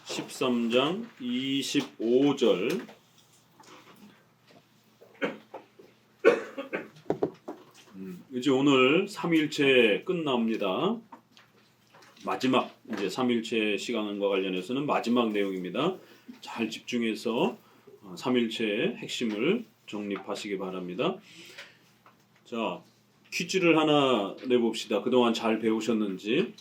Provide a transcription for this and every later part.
13장 25절. 이제 오늘 3일체 끝납니다. 마지막 이제 3일체 시간과 관련해서는 마지막 내용입니다. 잘 집중해서 3일체의 핵심을 정립하시기 바랍니다. 자, 퀴즈를 하나 내봅시다. 그동안 잘 배우셨는지.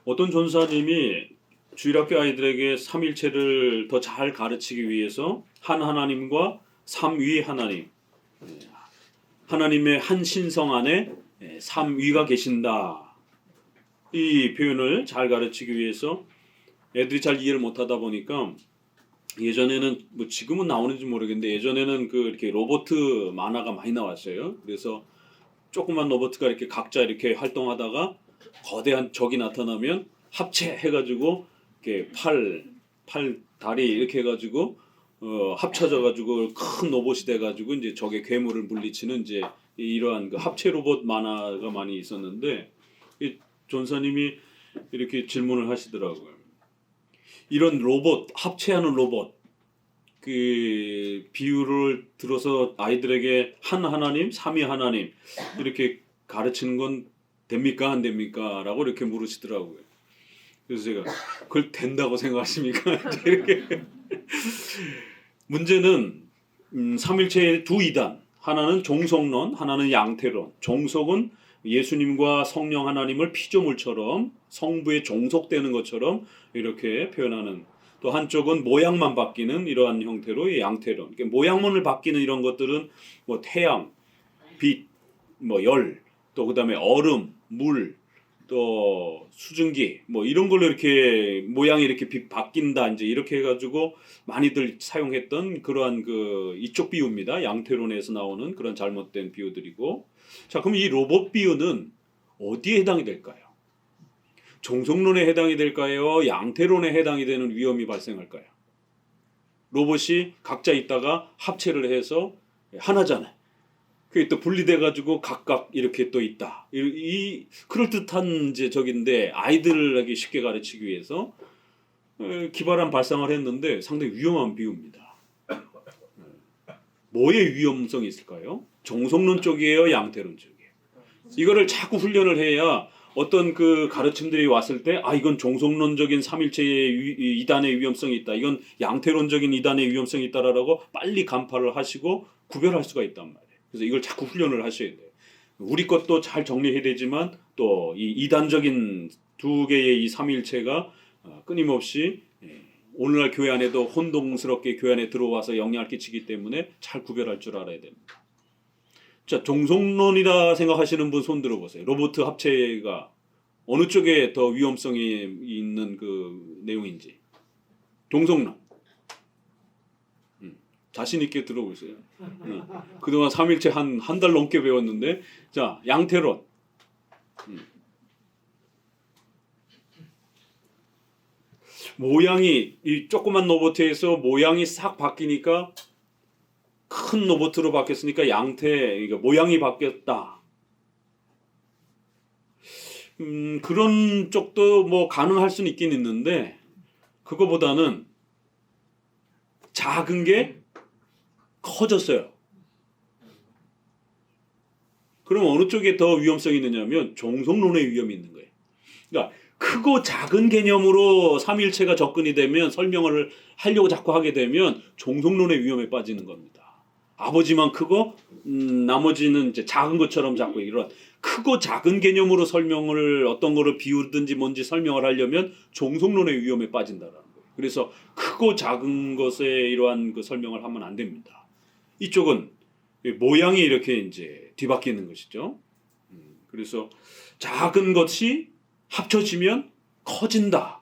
어떤 전사님이 주일학교 아이들에게 3일체를 더 잘 가르치기 위해서 한 하나님과 삼위 하나님, 하나님의 한 신성 안에 삼위가 계신다. 이 표현을 잘 가르치기 위해서 애들이 잘 이해를 못하다 보니까 예전에는 뭐 지금은 나오는지 모르겠는데 예전에는 그 이렇게 로봇 만화가 많이 나왔어요. 그래서 조그만 로봇가 이렇게 각자 이렇게 활동하다가 거대한 적이 나타나면 합체해가지고 이렇게 팔, 다리 이렇게 해가지고 합쳐져가지고 큰 로봇이 돼가지고 이제 적의 괴물을 물리치는 이제 이러한 그 합체 로봇 만화가 많이 있었는데 이 전사님이 이렇게 질문을 하시더라고요. 이런 로봇, 합체하는 로봇 그 비유를 들어서 아이들에게 한 하나님, 삼위 하나님 이렇게 가르치는 건 됩니까 안 됩니까? 라고 이렇게 물으시더라고요. 그래서 제가 그걸 된다고 생각하십니까? 이렇게 문제는 삼일체의 두 이단, 하나는 종속론, 하나는 양태론. 종속은 예수님과 성령 하나님을 피조물처럼 성부에 종속되는 것처럼 이렇게 표현하는, 또 한쪽은 모양만 바뀌는 이러한 형태로 양태론. 그러니까 모양만을 바뀌는 이런 것들은 뭐 태양, 빛, 뭐 열, 또 그다음에 얼음, 물, 또 수증기 뭐 이런 걸로 이렇게 모양이 이렇게 바뀐다 이제 이렇게 해가지고 많이들 사용했던 그러한 그 이쪽 비유입니다. 양태론에서 나오는 그런 잘못된 비유들이고. 자, 그럼 이 로봇 비유는 어디에 해당이 될까요? 종속론에 해당이 될까요? 양태론에 해당이 되는 위험이 발생할까요? 로봇이 각자 있다가 합체를 해서 하나잖아요. 그게 또 분리돼 가지고 각각 이렇게 또 있다. 이 그럴 듯한 이제 적인데 아이들에게 쉽게 가르치기 위해서 기발한 발상을 했는데 상당히 위험한 비유입니다. 뭐의 위험성이 있을까요? 종속론 쪽이에요, 양태론 쪽이에요. 이거를 자꾸 훈련을 해야 어떤 그 가르침들이 왔을 때 아 이건 종속론적인 삼일체의 이단의 위험성이 있다. 이건 양태론적인 이단의 위험성이 있다라고 빨리 간파를 하시고 구별할 수가 있단 말이에요. 그래서 이걸 자꾸 훈련을 하셔야 돼요. 우리 것도 잘 정리해야 되지만 또 이 이단적인 두 개의 이 삼일체가 끊임없이 오늘날 교회 안에도 혼동스럽게 교회 안에 들어와서 영향을 끼치기 때문에 잘 구별할 줄 알아야 됩니다. 자, 종속론이다 생각하시는 분 손 들어보세요. 로봇 합체가 어느 쪽에 더 위험성이 있는 그 내용인지. 종속론. 자신 있게 들어보세요. 그동안 3일째 한 달 넘게 배웠는데, 자, 양태론. 모양이 이 조그만 로봇에서 모양이 싹 바뀌니까 큰 로봇으로 바뀌었으니까 양태, 그러니까 모양이 바뀌었다. 그런 쪽도 뭐 가능할 수는 있긴 있는데 그거보다는 작은 게 커졌어요. 그럼 어느 쪽에 더 위험성이 있느냐면 종속론의 위험이 있는 거예요. 그러니까 크고 작은 개념으로 삼일체가 접근이 되면 설명을 하려고 자꾸 하게 되면 종속론의 위험에 빠지는 겁니다. 아버지만 크고 나머지는 이제 작은 것처럼 자꾸 이런 크고 작은 개념으로 설명을 어떤 거를 비우든지 뭔지 설명을 하려면 종속론의 위험에 빠진다라는 거예요. 그래서 크고 작은 것에 이러한 그 설명을 하면 안 됩니다. 이쪽은 모양이 이렇게 이제 뒤바뀌는 것이죠. 그래서 작은 것이 합쳐지면 커진다.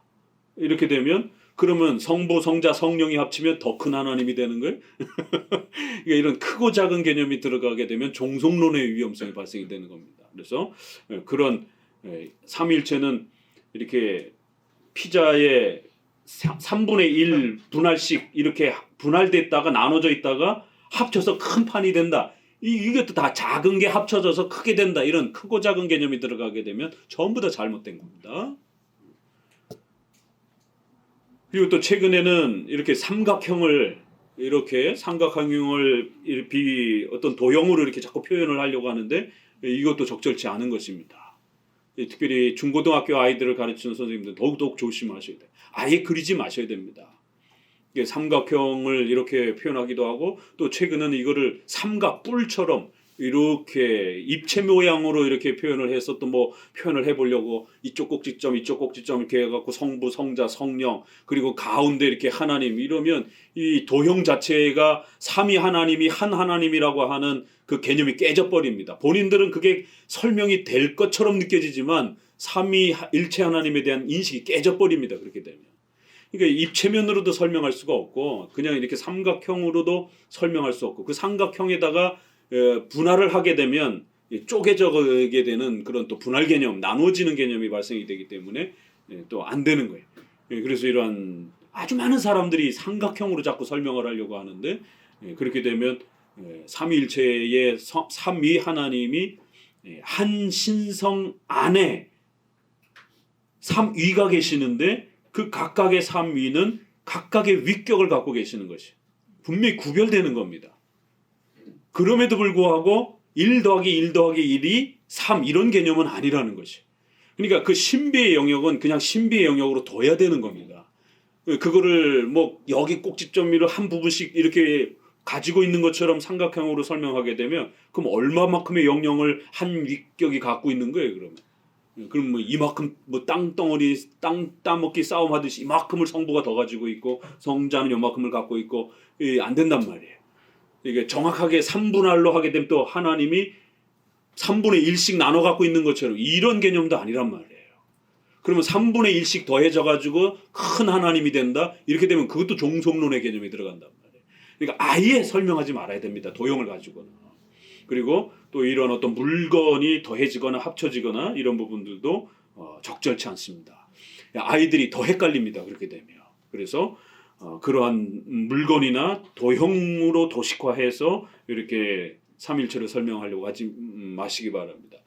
이렇게 되면 그러면 성부, 성자, 성령이 합치면 더 큰 하나님이 되는 거예요. 그러니까 이런 크고 작은 개념이 들어가게 되면 종속론의 위험성이 발생이 되는 겁니다. 그래서 그런 삼일체는 이렇게 피자의 3분의 1 분할씩 이렇게 분할됐다가 나눠져 있다가 합쳐서 큰 판이 된다. 이것도 다 작은 게 합쳐져서 크게 된다. 이런 크고 작은 개념이 들어가게 되면 전부 다 잘못된 겁니다. 그리고 또 최근에는 이렇게 삼각형을 어떤 도형으로 이렇게 자꾸 표현을 하려고 하는데 이것도 적절치 않은 것입니다. 특별히 중고등학교 아이들을 가르치는 선생님들 더욱더욱 조심하셔야 돼요. 아예 그리지 마셔야 됩니다. 삼각형을 이렇게 표현하기도 하고 또 최근에는 이거를 삼각뿔처럼 이렇게 입체 모양으로 이렇게 표현을 해서 또 뭐 표현을 해보려고 이쪽 꼭지점 이렇게 해갖고 성부, 성자, 성령 그리고 가운데 이렇게 하나님 이러면 이 도형 자체가 삼위 하나님이 한 하나님이라고 하는 그 개념이 깨져버립니다. 본인들은 그게 설명이 될 것처럼 느껴지지만 삼위일체 하나님에 대한 인식이 깨져버립니다. 그렇게 되면. 그러니까 입체면으로도 설명할 수가 없고 그냥 이렇게 삼각형으로도 설명할 수 없고 그 삼각형에다가 분할을 하게 되면 쪼개져게 되는 그런 또 분할 개념, 나누어지는 개념이 발생이 되기 때문에 또 안 되는 거예요. 그래서 이러한 아주 많은 사람들이 삼각형으로 자꾸 설명을 하려고 하는데 그렇게 되면 삼위일체의 삼위 하나님이 한 신성 안에 삼위가 계시는데 그 각각의 삼위는 각각의 위격을 갖고 계시는 것이 분명히 구별되는 겁니다. 그럼에도 불구하고 1 더하기 1 더하기 1이 3 이런 개념은 아니라는 것이. 그러니까 그 신비의 영역은 그냥 신비의 영역으로 둬야 되는 겁니다. 그거를 뭐 여기 꼭지점을 한 부분씩 이렇게 가지고 있는 것처럼 삼각형으로 설명하게 되면 그럼 얼마만큼의 영역을 한 위격이 갖고 있는 거예요, 그러면. 그럼 뭐 이만큼 뭐 땅덩어리 땅 따먹기 싸움 하듯이 이만큼을 성부가 더 가지고 있고 성자는 요만큼을 갖고 있고 안 된단 말이에요. 이게 정확하게 3분할로 하게 되면 또 하나님이 3분의 1씩 나눠 갖고 있는 것처럼 이런 개념도 아니란 말이에요. 그러면 3분의 1씩 더해져 가지고 큰 하나님이 된다. 이렇게 되면 그것도 종속론의 개념이 들어간단 말이에요. 그러니까 아예 설명하지 말아야 됩니다. 도형을 가지고는. 그리고 또 이런 어떤 물건이 더해지거나 합쳐지거나 이런 부분들도 적절치 않습니다. 아이들이 더 헷갈립니다. 그렇게 되면. 그래서 그러한 물건이나 도형으로 도식화해서 이렇게 삼일체를 설명하려고 하지 마시기 바랍니다.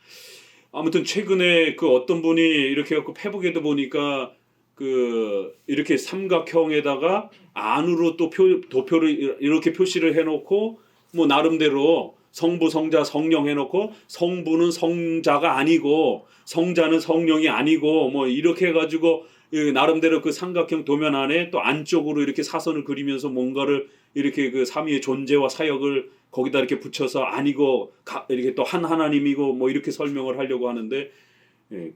아무튼 최근에 그 어떤 분이 이렇게 갖고 페북에도 보니까 그 이렇게 삼각형에다가 안으로 또 도표를 이렇게 표시를 해놓고 뭐 나름대로 성부, 성자, 성령 해놓고 성부는 성자가 아니고 성자는 성령이 아니고 뭐 이렇게 해가지고 나름대로 그 삼각형 도면 안에 또 안쪽으로 이렇게 사선을 그리면서 뭔가를 이렇게 그 삼위의 존재와 사역을 거기다 이렇게 붙여서 아니고 이렇게 또 한 하나님이고 뭐 이렇게 설명을 하려고 하는데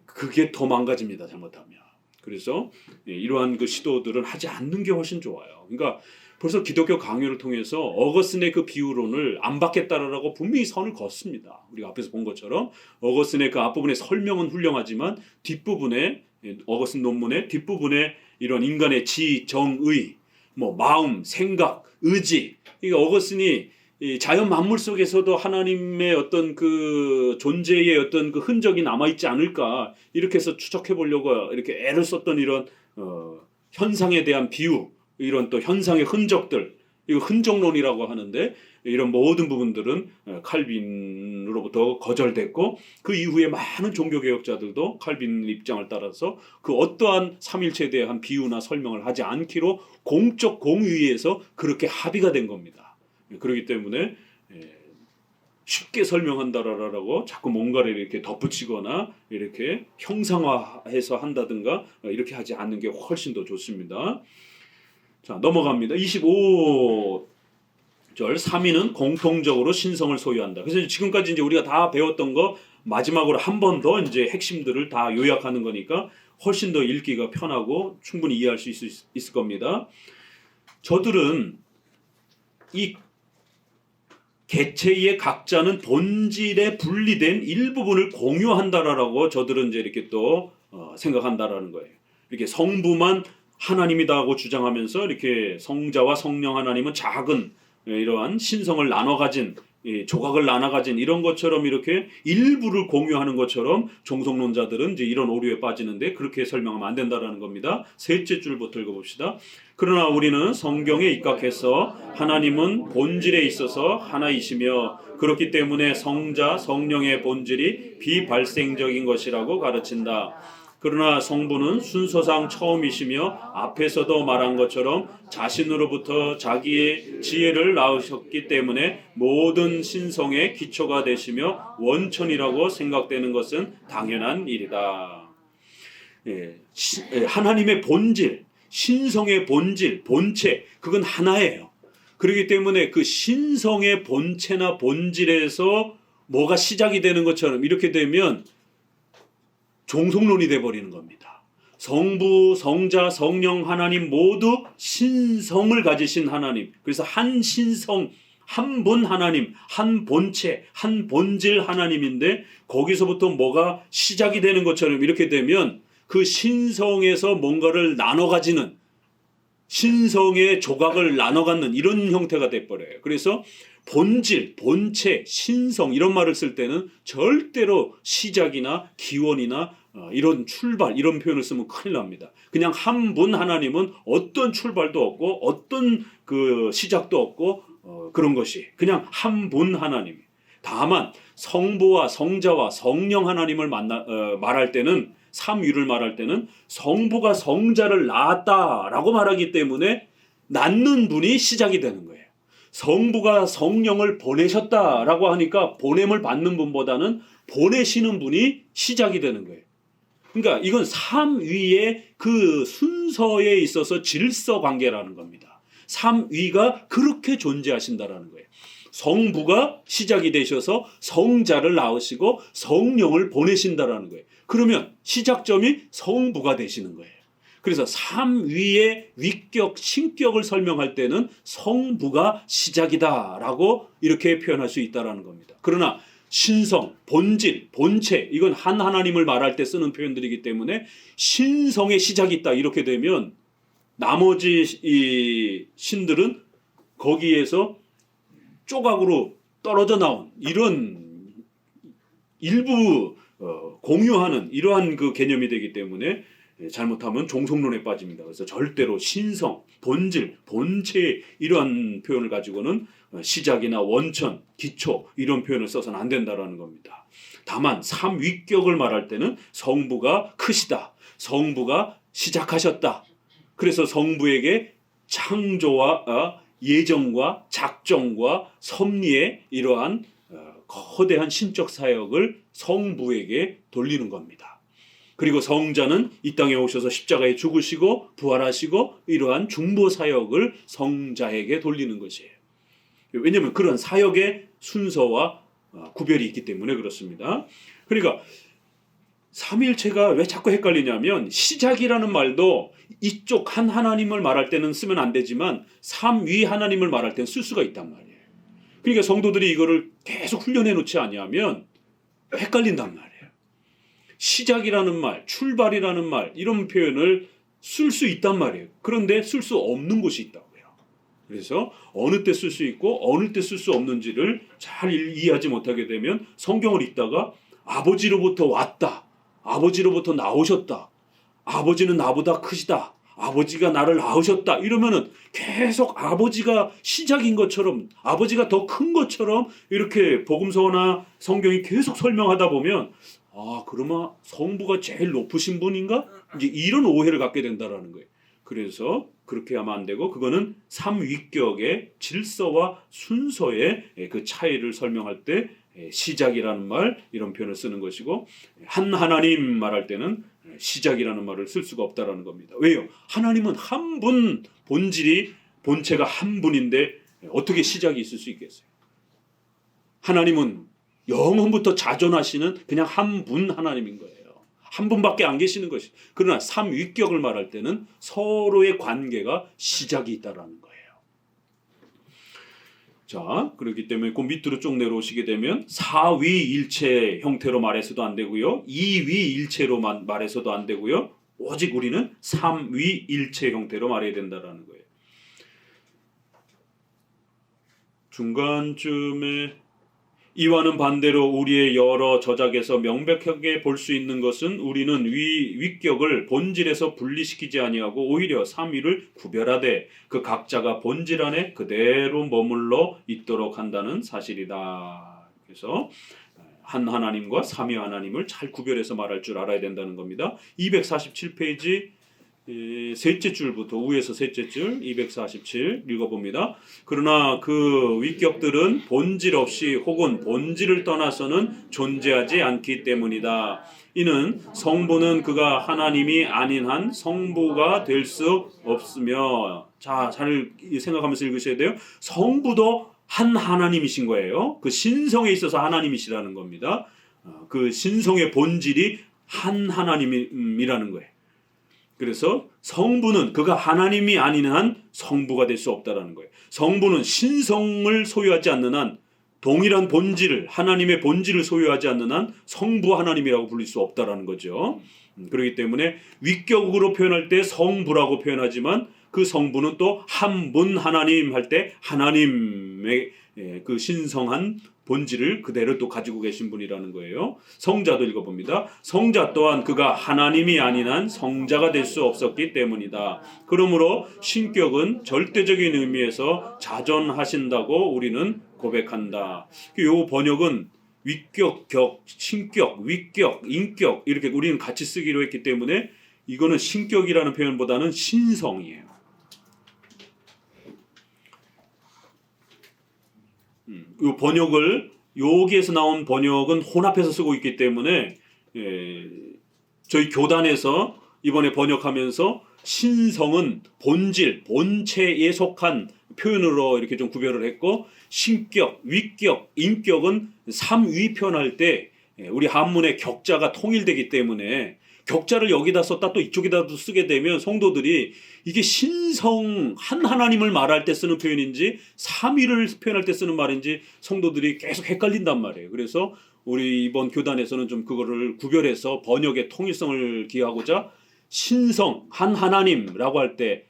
그게 더 망가집니다. 잘못하면. 그래서 이러한 그 시도들은 하지 않는 게 훨씬 좋아요. 그러니까 벌써 기독교 강요를 통해서 어거스틴의 그 비유론을 안 받겠다라고 분명히 선을 걷습니다. 우리가 앞에서 본 것처럼 어거스틴의 그 앞부분의 설명은 훌륭하지만 뒷부분에 어거스틴 논문의 뒷부분에 이런 인간의 지, 정, 의, 뭐 마음, 생각, 의지. 이게 어거스틴이 자연 만물 속에서도 하나님의 어떤 그 존재의 어떤 그 흔적이 남아 있지 않을까 이렇게 해서 추적해 보려고 이렇게 애를 썼던 이런 현상에 대한 비유, 이런 또 현상의 흔적들, 이거 흔적론이라고 하는데 이런 모든 부분들은 칼빈으로부터 거절됐고 그 이후에 많은 종교개혁자들도 칼빈 입장을 따라서 그 어떠한 삼일체에 대한 비유나 설명을 하지 않기로 공적 공의에서 그렇게 합의가 된 겁니다. 그렇기 때문에 쉽게 설명한다라고 자꾸 뭔가를 이렇게 덧붙이거나 이렇게 형상화해서 한다든가 이렇게 하지 않는 게 훨씬 더 좋습니다. 자, 넘어갑니다. 25절 삼위는 공통적으로 신성을 소유한다. 그래서 지금까지 이제 우리가 다 배웠던 거 마지막으로 한 번 더 이제 핵심들을 다 요약하는 거니까 훨씬 더 읽기가 편하고 충분히 이해할 수 있을 겁니다. 저들은 이 개체의 각자는 본질에 분리된 일부분을 공유한다라고 저들은 이제 이렇게 또 생각한다라는 거예요. 이렇게 성부만 하나님이다고 주장하면서 이렇게 성자와 성령 하나님은 작은 이러한 신성을 나눠 가진 조각을 나눠 가진 이런 것처럼 이렇게 일부를 공유하는 것처럼 종속론자들은 이제 이런 오류에 빠지는데 그렇게 설명하면 안 된다라는 겁니다. 셋째 줄부터 읽어봅시다. 그러나 우리는 성경에 입각해서 하나님은 본질에 있어서 하나이시며 그렇기 때문에 성자 성령의 본질이 비발생적인 것이라고 가르친다. 그러나 성부는 순서상 처음이시며 앞에서도 말한 것처럼 자신으로부터 자기의 지혜를 낳으셨기 때문에 모든 신성의 기초가 되시며 원천이라고 생각되는 것은 당연한 일이다. 하나님의 본질, 신성의 본질, 본체, 그건 하나예요. 그렇기 때문에 그 신성의 본체나 본질에서 뭐가 시작이 되는 것처럼 이렇게 되면 종속론이 돼버리는 겁니다. 성부, 성자, 성령 하나님 모두 신성을 가지신 하나님. 그래서 한 신성, 한 분 하나님, 한 본체, 한 본질 하나님인데 거기서부터 뭐가 시작이 되는 것처럼 이렇게 되면 그 신성에서 뭔가를 나눠 가지는, 신성의 조각을 나눠 갖는 이런 형태가 돼버려요. 그래서 본질, 본체, 신성 이런 말을 쓸 때는 절대로 시작이나 기원이나 이런 출발 이런 표현을 쓰면 큰일 납니다. 그냥 한 분 하나님은 어떤 출발도 없고 어떤 그 시작도 없고 그런 것이 그냥 한 분 하나님. 다만 성부와 성자와 성령 하나님을 말할 때는, 삼위를 말할 때는 성부가 성자를 낳았다라고 말하기 때문에 낳는 분이 시작이 되는 거예요. 성부가 성령을 보내셨다라고 하니까 보냄을 받는 분보다는 보내시는 분이 시작이 되는 거예요. 그러니까 이건 삼위의 그 순서에 있어서 질서 관계라는 겁니다. 삼위가 그렇게 존재하신다라는 거예요. 성부가 시작이 되셔서 성자를 낳으시고 성령을 보내신다라는 거예요. 그러면 시작점이 성부가 되시는 거예요. 그래서 삼위의 위격, 신격을 설명할 때는 성부가 시작이다라고 이렇게 표현할 수 있다라는 겁니다. 그러나 신성, 본질, 본체 이건 한 하나님을 말할 때 쓰는 표현들이기 때문에 신성의 시작이 있다 이렇게 되면 나머지 이 신들은 거기에서 조각으로 떨어져 나온 이런 일부 공유하는 이러한 그 개념이 되기 때문에 잘못하면 종속론에 빠집니다. 그래서 절대로 신성, 본질, 본체 이러한 표현을 가지고는 시작이나 원천, 기초 이런 표현을 써서는 안 된다라는 겁니다. 다만 삼위격을 말할 때는 성부가 크시다, 성부가 시작하셨다. 그래서 성부에게 창조와 예정과 작정과 섭리의 이러한 거대한 신적 사역을 성부에게 돌리는 겁니다. 그리고 성자는 이 땅에 오셔서 십자가에 죽으시고 부활하시고 이러한 중보 사역을 성자에게 돌리는 것이에요. 왜냐하면 그런 사역의 순서와 구별이 있기 때문에 그렇습니다. 그러니까 삼위일체가 왜 자꾸 헷갈리냐면 시작이라는 말도 이쪽 한 하나님을 말할 때는 쓰면 안 되지만 삼위 하나님을 말할 때는 쓸 수가 있단 말이에요. 그러니까 성도들이 이거를 계속 훈련해 놓지 않으면 헷갈린단 말이에요. 시작이라는 말, 출발이라는 말 이런 표현을 쓸 수 있단 말이에요. 그런데 쓸 수 없는 곳이 있다고요. 그래서 어느 때 쓸 수 있고 어느 때 쓸 수 없는지를 잘 이해하지 못하게 되면 성경을 읽다가 아버지로부터 왔다, 아버지로부터 나오셨다, 아버지는 나보다 크시다, 아버지가 나를 낳으셨다 이러면은 계속 아버지가 시작인 것처럼, 아버지가 더 큰 것처럼 이렇게 복음서나 성경이 계속 설명하다 보면 그러면 성부가 제일 높으신 분인가? 이제 이런 오해를 갖게 된다라는 거예요. 그래서 그렇게 하면 안 되고 그거는 삼위격의 질서와 순서의 그 차이를 설명할 때 시작이라는 말 이런 표현을 쓰는 것이고 한 하나님 말할 때는 시작이라는 말을 쓸 수가 없다라는 겁니다. 왜요? 하나님은 한 분, 본질이 본체가 한 분인데 어떻게 시작이 있을 수 있겠어요? 하나님은 영원부터 자존하시는 그냥 한 분 하나님인 거예요. 한 분밖에 안 계시는 것이. 그러나 삼위격을 말할 때는 서로의 관계가 시작이 있다라는 거예요. 자, 그렇기 때문에 그 밑으로 쭉 내려오시게 되면 사위일체 형태로 말해서도 안 되고요. 이위일체로 말해서도 안 되고요. 오직 우리는 삼위일체 형태로 말해야 된다라는 거예요. 중간쯤에 이와는 반대로 우리의 여러 저작에서 명백하게 볼 수 있는 것은 우리는 위격을 본질에서 분리시키지 아니하고 오히려 삼위를 구별하되 그 각자가 본질 안에 그대로 머물러 있도록 한다는 사실이다. 그래서 한 하나님과 삼위 하나님을 잘 구별해서 말할 줄 알아야 된다는 겁니다. 247페이지 셋째 줄부터 위에서 셋째 줄 247 읽어봅니다. 그러나 그 위격들은 본질 없이 혹은 본질을 떠나서는 존재하지 않기 때문이다. 이는 성부는 그가 하나님이 아닌 한 성부가 될 수 없으며, 자, 잘 생각하면서 읽으셔야 돼요. 성부도 한 하나님이신 거예요. 그 신성에 있어서 하나님이시라는 겁니다. 그 신성의 본질이 한 하나님이라는 거예요. 그래서 성부는 그가 하나님이 아닌 한 성부가 될 수 없다라는 거예요. 성부는 신성을 소유하지 않는 한, 동일한 본질을, 하나님의 본질을 소유하지 않는 한 성부 하나님이라고 부를 수 없다라는 거죠. 그렇기 때문에 위격으로 표현할 때 성부라고 표현하지만 그 성부는 또 한 분 하나님 할 때 하나님의 그 신성한 본질을 그대로 또 가지고 계신 분이라는 거예요. 성자도 읽어봅니다. 성자 또한 그가 하나님이 아닌 한 성자가 될 수 없었기 때문이다. 그러므로 신격은 절대적인 의미에서 자존하신다고 우리는 고백한다. 이 번역은 위격, 격, 신격, 위격, 인격 이렇게 우리는 같이 쓰기로 했기 때문에 이거는 신격이라는 표현보다는 신성이에요. 이 번역을 여기에서 나온 번역은 혼합해서 쓰고 있기 때문에 저희 교단에서 이번에 번역하면서 신성은 본질, 본체에 속한 표현으로 이렇게 좀 구별을 했고, 신격, 위격, 인격은 삼위 표현할 때 우리 한문의 격자가 통일되기 때문에 격자를 여기다 썼다 또 이쪽에다도 쓰게 되면 성도들이 이게 신성 한 하나님을 말할 때 쓰는 표현인지 삼위를 표현할 때 쓰는 말인지 성도들이 계속 헷갈린단 말이에요. 그래서 우리 이번 교단에서는 좀 그거를 구별해서 번역의 통일성을 기하고자 신성 한 하나님이라고 할 때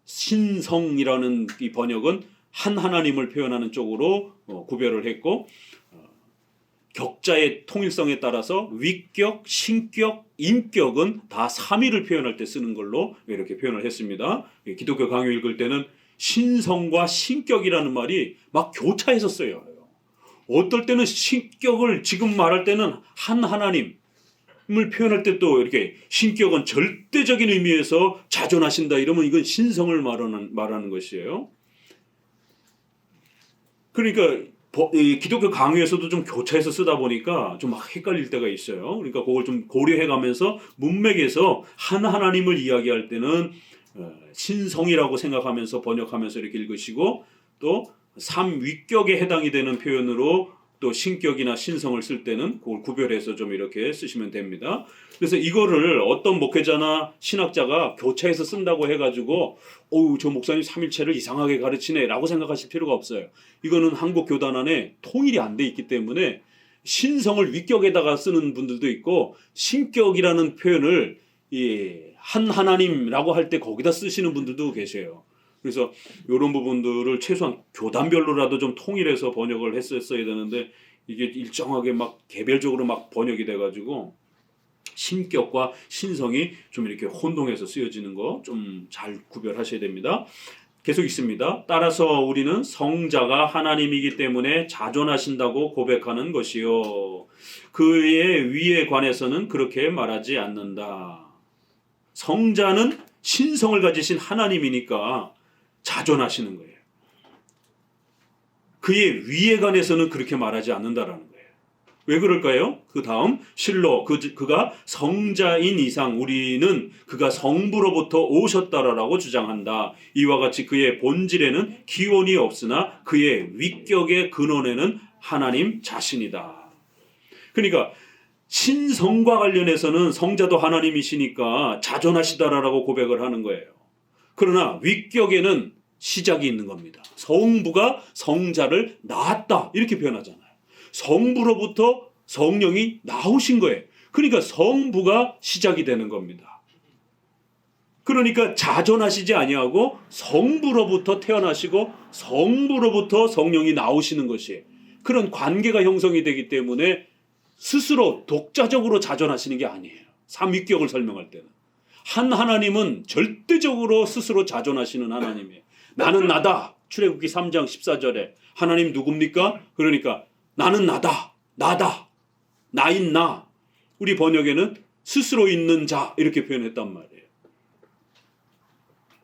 신성이라는 이 번역은 한 하나님을 표현하는 쪽으로 구별을 했고, 격자의 통일성에 따라서 위격, 신격, 인격은 다 삼위를 표현할 때 쓰는 걸로 이렇게 표현을 했습니다. 기독교 강요 읽을 때는 신성과 신격이라는 말이 막 교차해서 써요. 어떨 때는 신격을 지금 말할 때는 한 하나님을 표현할 때 또 이렇게 신격은 절대적인 의미에서 자존하신다 이러면 이건 신성을 말하는 것이에요. 그러니까 기독교 강요에서도 좀 교차해서 쓰다 보니까 좀 막 헷갈릴 때가 있어요. 그러니까 그걸 좀 고려해가면서 문맥에서 한 하나님을 이야기할 때는 신성이라고 생각하면서 번역하면서 이렇게 읽으시고, 또 삼위격에 해당이 되는 표현으로 또 신격이나 신성을 쓸 때는 그걸 구별해서 좀 이렇게 쓰시면 됩니다. 그래서 이거를 어떤 목회자나 신학자가 교차해서 쓴다고 해가지고 저 목사님 삼일체를 이상하게 가르치네 라고 생각하실 필요가 없어요. 이거는 한국 교단 안에 통일이 안 돼 있기 때문에 신성을 위격에다가 쓰는 분들도 있고, 신격이라는 표현을 한 하나님이라고 할 때 거기다 쓰시는 분들도 계세요. 그래서 이런 부분들을 최소한 교단별로라도 좀 통일해서 번역을 했었어야 되는데 이게 일정하게 막 개별적으로 막 번역이 돼가지고 신격과 신성이 좀 이렇게 혼동해서 쓰여지는 거 좀 잘 구별하셔야 됩니다. 계속 있습니다. 따라서 우리는 성자가 하나님이기 때문에 자존하신다고 고백하는 것이요, 그의 위에 관해서는 그렇게 말하지 않는다. 성자는 신성을 가지신 하나님이니까 자존하시는 거예요. 그의 위에 관해서는 그렇게 말하지 않는다라는 거예요. 왜 그럴까요? 그 다음 실로 그가 성자인 이상 우리는 그가 성부로부터 오셨다라고 주장한다. 이와 같이 그의 본질에는 기원이 없으나 그의 위격의 근원에는 하나님 자신이다. 그러니까 신성과 관련해서는 성자도 하나님이시니까 자존하시다라고 고백을 하는 거예요. 그러나 위격에는 시작이 있는 겁니다. 성부가 성자를 낳았다 이렇게 표현하잖아요. 성부로부터 성령이 나오신 거예요. 그러니까 성부가 시작이 되는 겁니다. 그러니까 자존하시지 아니하고 성부로부터 태어나시고 성부로부터 성령이 나오시는 것이에요. 그런 관계가 형성이 되기 때문에 스스로 독자적으로 자존하시는 게 아니에요. 삼위격을 설명할 때는 한 하나님은 절대적으로 스스로 자존하시는 하나님이에요. 나는 나다. 출애굽기 3장 14절에 하나님 누굽니까? 그러니까 나는 나다. 나다, 나인 나. 우리 번역에는 스스로 있는 자 이렇게 표현했단 말이에요.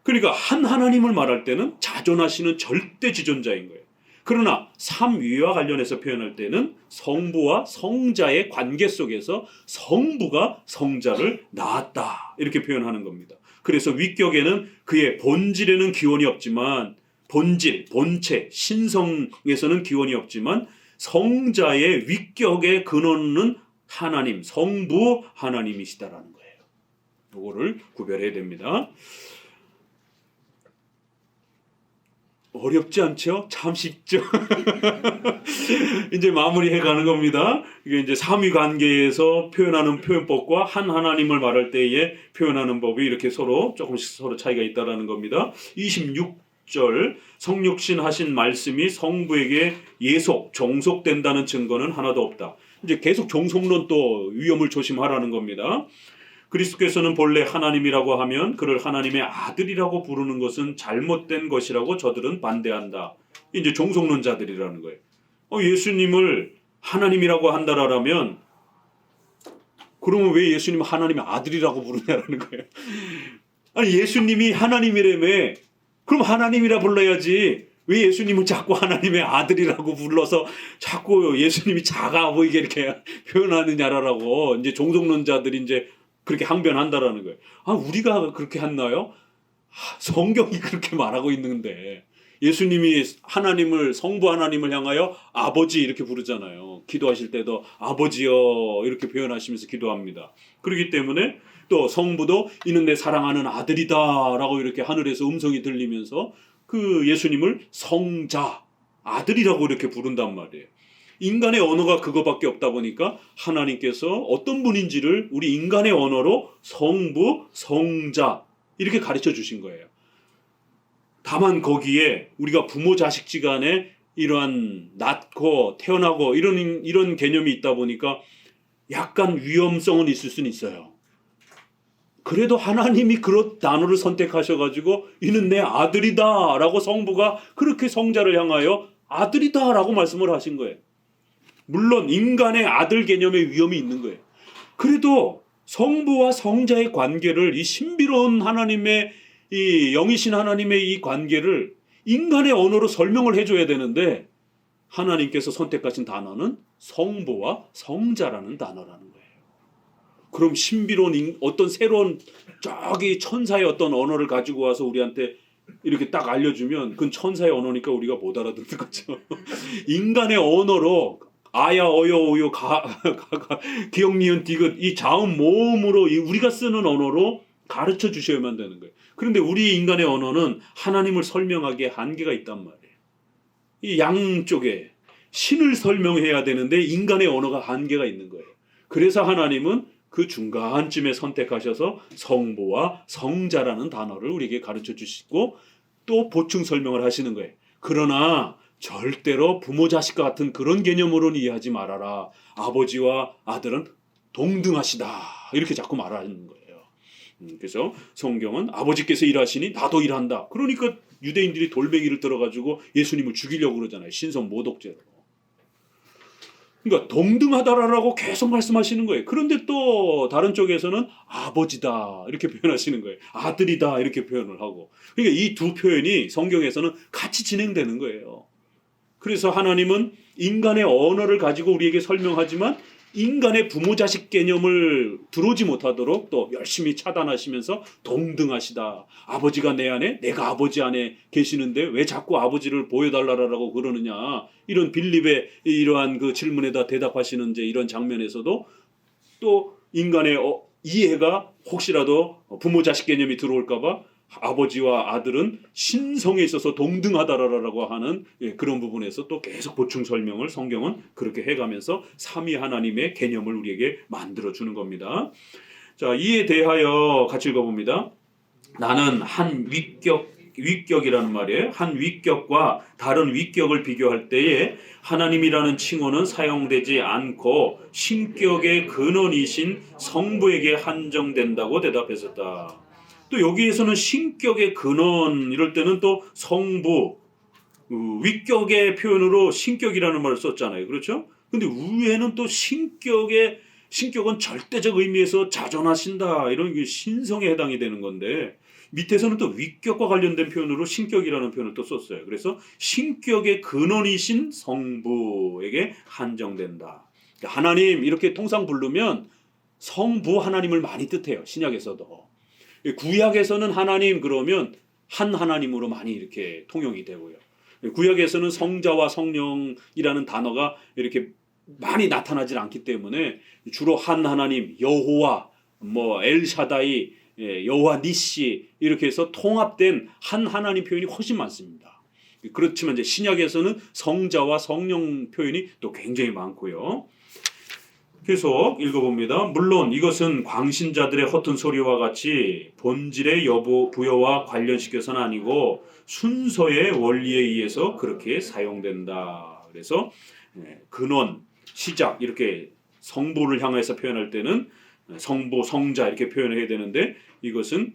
그러니까 한 하나님을 말할 때는 자존하시는 절대 지존자인 거예요. 그러나 삼위와 관련해서 표현할 때는 성부와 성자의 관계 속에서 성부가 성자를 낳았다 이렇게 표현하는 겁니다. 그래서 위격에는 그의 본질에는 기원이 없지만, 본질, 본체, 신성에서는 기원이 없지만 성자의 위격의 근원은 하나님, 성부 하나님이시다라는 거예요. 이거를 구별해야 됩니다. 어렵지 않죠? 참 쉽죠? 이제 마무리해 가는 겁니다. 이게 이제 삼위 관계에서 표현하는 표현법과 한 하나님을 말할 때에 표현하는 법이 이렇게 조금씩 서로 차이가 있다라는 겁니다. 26절, 성육신 하신 말씀이 성부에게 예속, 종속된다는 증거는 하나도 없다. 이제 계속 종속론 또 위험을 조심하라는 겁니다. 그리스도께서는 본래 하나님이라고 하면 그를 하나님의 아들이라고 부르는 것은 잘못된 것이라고 저들은 반대한다. 이제 종속론자들이라는 거예요. 예수님을 하나님이라고 한다라면 그러면 왜 예수님을 하나님의 아들이라고 부르냐라는 거예요. 아니 예수님이 하나님이라며 그럼 하나님이라 불러야지. 왜 예수님은 자꾸 하나님의 아들이라고 불러서 자꾸 예수님이 작아 보이게 이렇게 표현하느냐라고 이제 종속론자들이 이제 그렇게 항변한다라는 거예요. 우리가 그렇게 했나요? 성경이 그렇게 말하고 있는데 예수님이 하나님을, 성부 하나님을 향하여 아버지 이렇게 부르잖아요. 기도하실 때도 아버지여 이렇게 표현하시면서 기도합니다. 그렇기 때문에 또 성부도 이는 내 사랑하는 아들이다 라고 이렇게 하늘에서 음성이 들리면서 그 예수님을 성자, 아들이라고 이렇게 부른단 말이에요. 인간의 언어가 그거밖에 없다 보니까 하나님께서 어떤 분인지를 우리 인간의 언어로 성부, 성자 이렇게 가르쳐 주신 거예요. 다만 거기에 우리가 부모 자식지간에 이러한 낳고 태어나고 이런 개념이 있다 보니까 약간 위험성은 있을 수는 있어요. 그래도 하나님이 그런 단어를 선택하셔가지고 이는 내 아들이다 라고 성부가 그렇게 성자를 향하여 아들이다 라고 말씀을 하신 거예요. 물론 인간의 아들 개념의 위험이 있는 거예요. 그래도 성부와 성자의 관계를 이 신비로운 하나님의 이 영이신 하나님의 이 관계를 인간의 언어로 설명을 해줘야 되는데 하나님께서 선택하신 단어는 성부와 성자라는 단어라는 거예요. 그럼 신비로운 어떤 새로운 저기 천사의 어떤 언어를 가지고 와서 우리한테 이렇게 딱 알려주면 그건 천사의 언어니까 우리가 못 알아듣는 거죠. 인간의 언어로 아야 어여 오요 기역 니은 디귿 이 자음 모음으로 우리가 쓰는 언어로 가르쳐 주셔야만 되는 거예요. 그런데 우리 인간의 언어는 하나님을 설명하기에 한계가 있단 말이에요. 이 양쪽에 신을 설명해야 되는데 인간의 언어가 한계가 있는 거예요. 그래서 하나님은 그 중간쯤에 선택하셔서 성부와 성자라는 단어를 우리에게 가르쳐 주시고 또 보충 설명을 하시는 거예요. 그러나 절대로 부모 자식과 같은 그런 개념으로는 이해하지 말아라. 아버지와 아들은 동등하시다. 이렇게 자꾸 말하는 거예요. 그래서 성경은 아버지께서 일하시니 나도 일한다. 그러니까 유대인들이 돌멩이를 들어가지고 예수님을 죽이려고 그러잖아요. 신성 모독죄로. 그러니까 동등하다라고 계속 말씀하시는 거예요. 그런데 또 다른 쪽에서는 아버지다 이렇게 표현하시는 거예요. 아들이다 이렇게 표현을 하고. 그러니까 이 두 표현이 성경에서는 같이 진행되는 거예요. 그래서 하나님은 인간의 언어를 가지고 우리에게 설명하지만 인간의 부모 자식 개념을 들어오지 못하도록 또 열심히 차단하시면서 동등하시다. 아버지가 내 안에 내가 아버지 안에 계시는데 왜 자꾸 아버지를 보여달라고 그러느냐. 이런 빌립의 이러한 그 질문에다 대답하시는 이제 이런 장면에서도 또 인간의 이해가 혹시라도 부모 자식 개념이 들어올까 봐 아버지와 아들은 신성에 있어서 동등하다라고 하는 그런 부분에서 또 계속 보충 설명을 성경은 그렇게 해가면서 삼위 하나님의 개념을 우리에게 만들어주는 겁니다. 자, 이에 대하여 같이 읽어봅니다. 나는 한 위격이라는 말이에요. 한 위격과 다른 위격을 비교할 때에 하나님이라는 칭호는 사용되지 않고 신격의 근원이신 성부에게 한정된다고 대답했었다. 또 여기에서는 신격의 근원 이럴 때는 또 성부 위격의 표현으로 신격이라는 말을 썼잖아요. 그렇죠? 근데 위에는 또 신격은 절대적 의미에서 자존하신다 이런 게 신성에 해당이 되는 건데 밑에서는 또 위격과 관련된 표현으로 신격이라는 표현을 또 썼어요. 그래서 신격의 근원이신 성부에게 한정된다. 하나님 이렇게 통상 부르면 성부 하나님을 많이 뜻해요. 신약에서도. 구약에서는 하나님 그러면 한 하나님으로 많이 이렇게 통용이 되고요. 구약에서는 성자와 성령이라는 단어가 이렇게 많이 나타나질 않기 때문에 주로 한 하나님, 여호와, 뭐 엘샤다이, 여호와 니시 이렇게 해서 통합된 한 하나님 표현이 훨씬 많습니다. 그렇지만 이제 신약에서는 성자와 성령 표현이 또 굉장히 많고요. 계속 읽어봅니다. 물론 이것은 광신자들의 허튼 소리와 같이 본질의 부여와 관련시켜서는 아니고 순서의 원리에 의해서 그렇게 사용된다. 그래서 근원, 시작 이렇게 성부를 향해서 표현할 때는 성부, 성자 이렇게 표현해야 되는데 이것은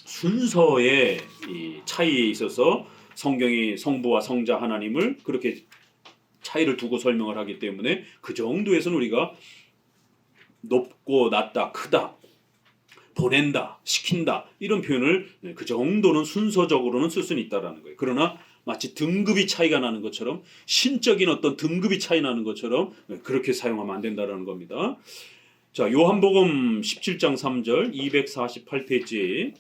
순서의 이 차이에 있어서 성경이 성부와 성자 하나님을 그렇게 차이를 두고 설명을 하기 때문에 그 정도에서는 우리가 높고 낮다, 크다, 보낸다, 시킨다 이런 표현을 그 정도는 순서적으로는 쓸 수는 있다라는 거예요. 그러나 마치 등급이 차이가 나는 것처럼 신적인 어떤 등급이 차이 나는 것처럼 그렇게 사용하면 안 된다라는 겁니다. 자, 요한복음 17장 3절 248페이지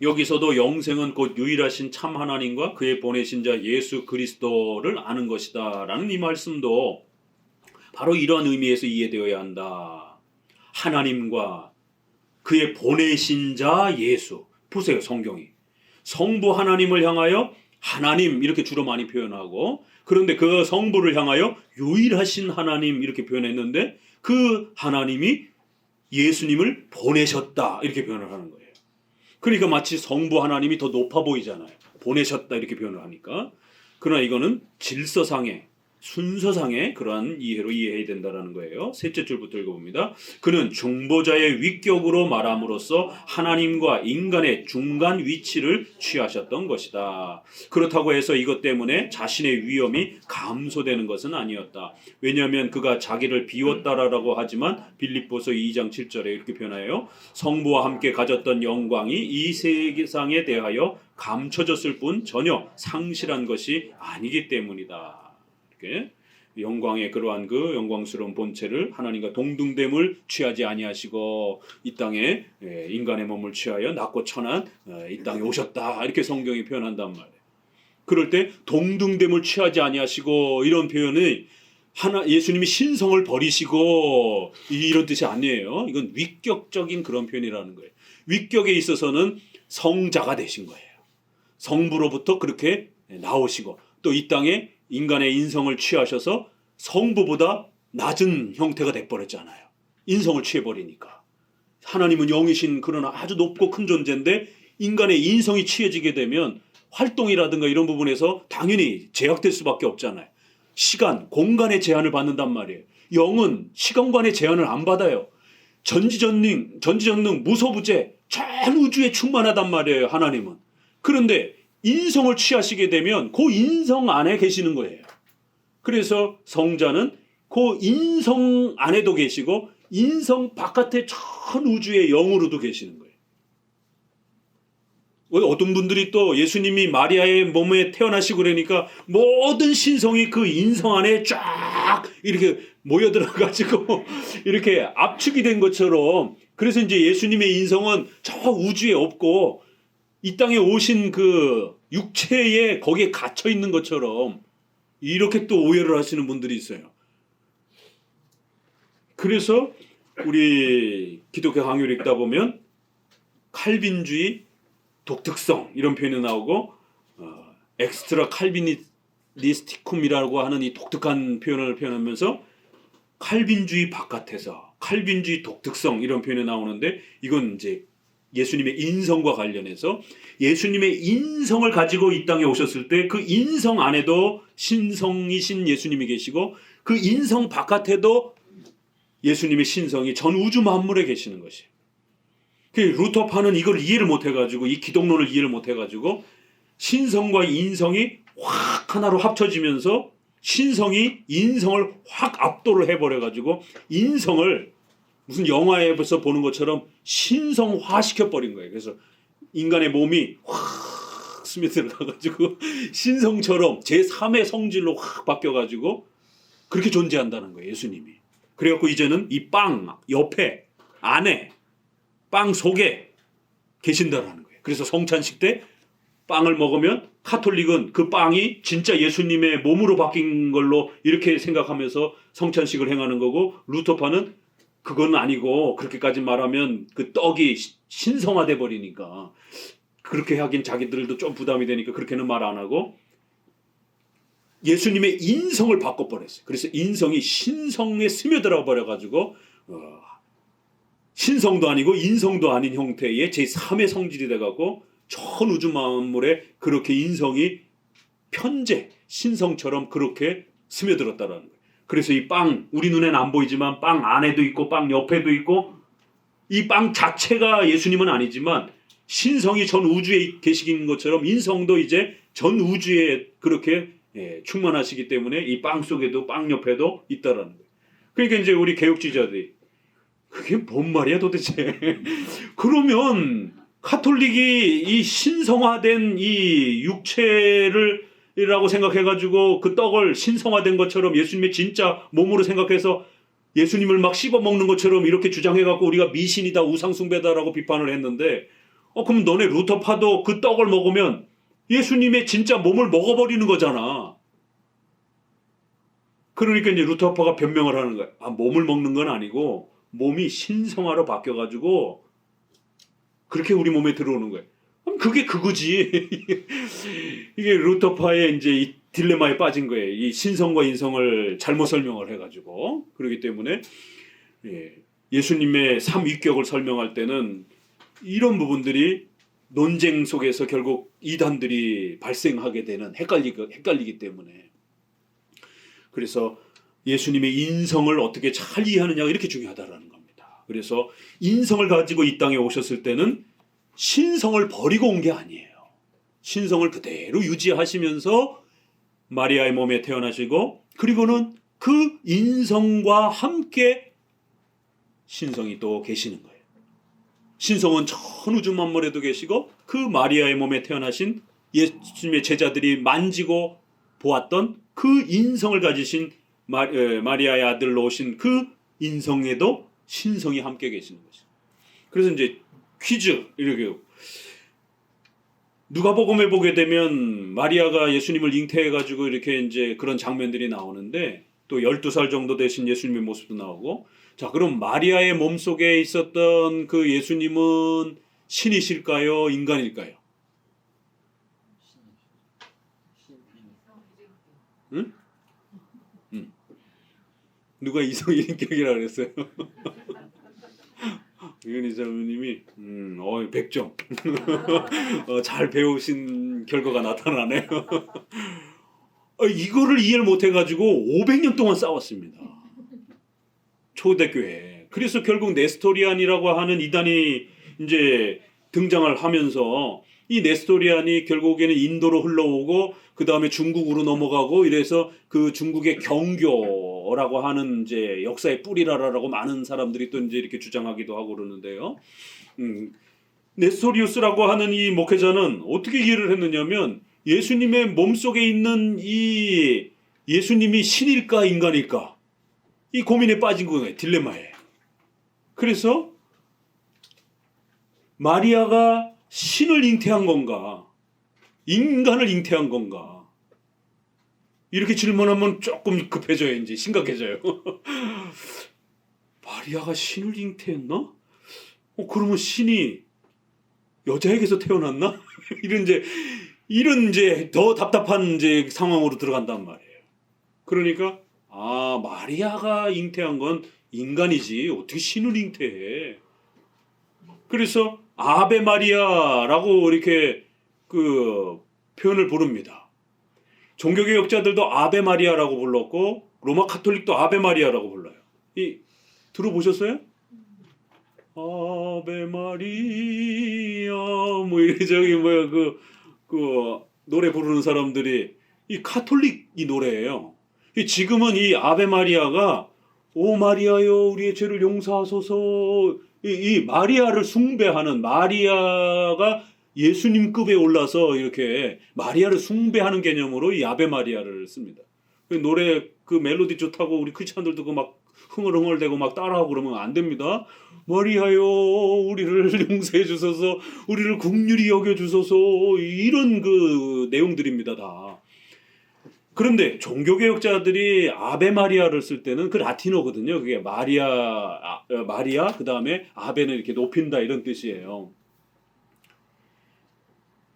여기서도 영생은 곧 유일하신 참 하나님과 그의 보내신 자 예수 그리스도를 아는 것이다 라는 이 말씀도 바로 이러한 의미에서 이해되어야 한다. 하나님과 그의 보내신 자 예수. 보세요, 성경이. 성부 하나님을 향하여 하나님 이렇게 주로 많이 표현하고 그런데 그 성부를 향하여 유일하신 하나님 이렇게 표현했는데 그 하나님이 예수님을 보내셨다 이렇게 표현을 하는 거예요. 그러니까 마치 성부 하나님이 더 높아 보이잖아요. 보내셨다 이렇게 표현을 하니까. 그러나 이거는 질서상의 순서상의 그러한 이해로 이해해야 된다는 거예요. 셋째 줄부터 읽어봅니다. 그는 중보자의 위격으로 말함으로써 하나님과 인간의 중간 위치를 취하셨던 것이다. 그렇다고 해서 이것 때문에 자신의 위엄이 감소되는 것은 아니었다. 왜냐하면 그가 자기를 비웠다라고 하지만 빌립보서 2장 7절에 이렇게 표현해요. 성부와 함께 가졌던 영광이 이 세상에 대하여 감춰졌을 뿐 전혀 상실한 것이 아니기 때문이다. 영광의 그러한 그 영광스러운 본체를 하나님과 동등됨을 취하지 아니하시고 이 땅에 인간의 몸을 취하여 낮고 천한 이 땅에 오셨다 이렇게 성경이 표현한단 말이에요. 그럴 때 동등됨을 취하지 아니하시고 이런 표현은 예수님이 신성을 버리시고 이런 뜻이 아니에요. 이건 위격적인 그런 표현이라는 거예요. 위격에 있어서는 성자가 되신 거예요. 성부로부터 그렇게 나오시고 또 이 땅에 인간의 인성을 취하셔서 성부보다 낮은 형태가 돼버렸잖아요. 인성을 취해버리니까. 하나님은 영이신 그러나 아주 높고 큰 존재인데 인간의 인성이 취해지게 되면 활동이라든가 이런 부분에서 당연히 제약될 수밖에 없잖아요. 시간, 공간의 제한을 받는단 말이에요. 영은 시간관의 제한을 안 받아요. 전지전능, 무소부재, 전 우주에 충만하단 말이에요. 하나님은. 그런데 인성을 취하시게 되면 그 인성 안에 계시는 거예요. 그래서 성자는 그 인성 안에도 계시고 인성 바깥의 전 우주의 영으로도 계시는 거예요. 어떤 분들이 또 예수님이 마리아의 몸에 태어나시고 그러니까 모든 신성이 그 인성 안에 쫙 이렇게 모여들어가지고 이렇게 압축이 된 것처럼 그래서 이제 예수님의 인성은 저 우주에 없고 이 땅에 오신 그 육체에 거기에 갇혀 있는 것처럼 이렇게 또 오해를 하시는 분들이 있어요. 그래서 우리 기독교 강요를 읽다 보면 칼빈주의, 독특성 이런 표현이 나오고 엑스트라 칼비니스티쿰이라고 하는 이 독특한 표현을 표현하면서 칼빈주의 바깥에서 칼빈주의 독특성 이런 표현이 나오는데 이건 이제 예수님의 인성과 관련해서 예수님의 인성을 가지고 이 땅에 오셨을 때 그 인성 안에도 신성이신 예수님이 계시고 그 인성 바깥에도 예수님의 신성이 전 우주 만물에 계시는 것이에요. 루터파는 이걸 이해를 못해가지고 이 기독론을 이해를 못해가지고 신성과 인성이 확 하나로 합쳐지면서 신성이 인성을 확 압도를 해버려가지고 인성을 무슨 영화에서 보는 것처럼 신성화시켜 버린 거예요. 그래서 인간의 몸이 확 스며들어가가지고 신성처럼 제3의 성질로 확 바뀌어가지고 그렇게 존재한다는 거예요. 예수님이. 그래갖고 이제는 이 빵 옆에 안에 빵 속에 계신다라는 거예요. 그래서 성찬식 때 빵을 먹으면 카톨릭은 그 빵이 진짜 예수님의 몸으로 바뀐 걸로 이렇게 생각하면서 성찬식을 행하는 거고, 루터파는 그건 아니고 그렇게까지 말하면 그 떡이 신성화돼 버리니까 그렇게 하긴 자기들도 좀 부담이 되니까 그렇게는 말 안 하고 예수님의 인성을 바꿔버렸어요. 그래서 인성이 신성에 스며들어 버려가지고 신성도 아니고 인성도 아닌 형태의 제3의 성질이 돼갖고 전 우주 만물에 그렇게 인성이 편재 신성처럼 그렇게 스며들었다라는 거예요. 그래서 이 빵, 우리 눈에는 안 보이지만 빵 안에도 있고 빵 옆에도 있고, 이 빵 자체가 예수님은 아니지만 신성이 전 우주에 계시는 것처럼 인성도 이제 전 우주에 그렇게 충만하시기 때문에 이 빵 속에도 빵 옆에도 있다라는 거예요. 그러니까 이제 우리 개혁주의자들이 그게 뭔 말이야 도대체. 그러면 카톨릭이 이 신성화된 이 육체를 이라고 생각해가지고 그 떡을 신성화된 것처럼 예수님의 진짜 몸으로 생각해서 예수님을 막 씹어먹는 것처럼 이렇게 주장해갖고 우리가 미신이다 우상숭배다라고 비판을 했는데, 그럼 너네 루터파도 그 떡을 먹으면 예수님의 진짜 몸을 먹어버리는 거잖아. 그러니까 이제 루터파가 변명을 하는 거야. 몸을 먹는 건 아니고 몸이 신성화로 바뀌어가지고 그렇게 우리 몸에 들어오는 거예요. 그럼 그게 그거지. 이게 루터파의 이제 이 딜레마에 빠진 거예요. 이 신성과 인성을 잘못 설명을 해가지고. 그렇기 때문에 예수님의 삼위격을 설명할 때는 이런 부분들이 논쟁 속에서 결국 이단들이 발생하게 되는 헷갈리기 때문에, 그래서 예수님의 인성을 어떻게 잘 이해하느냐가 이렇게 중요하다라는 겁니다. 그래서 인성을 가지고 이 땅에 오셨을 때는 신성을 버리고 온 게 아니에요. 신성을 그대로 유지하시면서 마리아의 몸에 태어나시고, 그리고는 그 인성과 함께 신성이 또 계시는 거예요. 신성은 전 우주 만물에도 계시고 그 마리아의 몸에 태어나신 예수님의 제자들이 만지고 보았던 그 인성을 가지신 마리아의 아들로 오신 그 인성에도 신성이 함께 계시는 것이죠. 그래서 이제 퀴즈 이렇게 누가복음에 보게 되면 마리아가 예수님을 잉태해가지고 이렇게 이제 그런 장면들이 나오는데, 또 12살 정도 되신 예수님의 모습도 나오고, 자, 그럼 마리아의 몸속에 있었던 그 예수님은 신이실까요? 인간일까요? 응? 누가 이성의 인격이라고 그랬어요? 이은희 사모님이 100점. 잘 배우신 결과가 나타나네요. 이거를 이해를 못해가지고 500년 동안 싸웠습니다. 초대교회. 그래서 결국 네스토리안이라고 하는 이단이 이제 등장을 하면서, 이 네스토리안이 결국에는 인도로 흘러오고 그 다음에 중국으로 넘어가고 이래서 그 중국의 경교라고 하는 이제 역사의 뿌리라라고 많은 사람들이 또 이제 이렇게 주장하기도 하고 그러는데요. 네스토리우스라고 하는 이 목회자는 어떻게 이해를 했느냐면, 예수님의 몸속에 있는 이 예수님이 신일까 인간일까, 이 고민에 빠진 거예요. 딜레마에. 그래서 마리아가 신을 잉태한 건가 인간을 잉태한 건가, 이렇게 질문하면 조금 급해져요. 이제 심각해져요. 마리아가 신을 잉태했나? 그러면 신이 여자에게서 태어났나? 이런 이제 더 답답한 이제 상황으로 들어간단 말이에요. 그러니까 마리아가 잉태한 건 인간이지 어떻게 신을 잉태해? 그래서 아베 마리아라고 이렇게 그 표현을 부릅니다. 종교개혁자들도 아베 마리아라고 불렀고 로마 카톨릭도 아베 마리아라고 불러요. 들어보셨어요? 아베 마리아 뭐 이래 저기 뭐야 그 노래 부르는 사람들이 이 카톨릭 이 노래예요. 지금은 이 아베 마리아가 오 마리아여 우리의 죄를 용서하소서, 이 마리아를 숭배하는, 마리아가 예수님급에 올라서 이렇게 마리아를 숭배하는 개념으로 이 아베 마리아를 씁니다. 노래 그 멜로디 좋다고 우리 크리스찬들도 그 막 흥얼흥얼대고 막 따라하고 그러면 안 됩니다. 마리아여 우리를 용서해 주소서, 우리를 긍휼히 여겨 주소서, 이런 그 내용들입니다 다. 그런데 종교개혁자들이 아베 마리아를 쓸 때는 그 라틴어거든요. 그게 마리아 그 다음에 아베는 이렇게 높인다 이런 뜻이에요.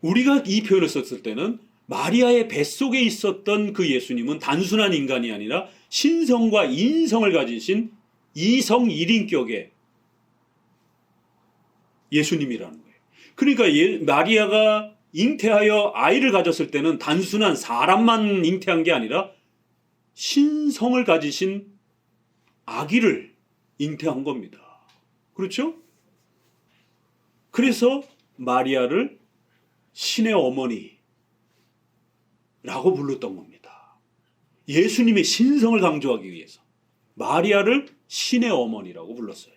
우리가 이 표현을 썼을 때는 마리아의 뱃속에 있었던 그 예수님은 단순한 인간이 아니라 신성과 인성을 가지신 이성 일인격의 예수님이라는 거예요. 그러니까 마리아가 잉태하여 아이를 가졌을 때는 단순한 사람만 잉태한 게 아니라 신성을 가지신 아기를 잉태한 겁니다. 그렇죠? 그래서 마리아를 신의 어머니라고 불렀던 겁니다. 예수님의 신성을 강조하기 위해서 마리아를 신의 어머니라고 불렀어요.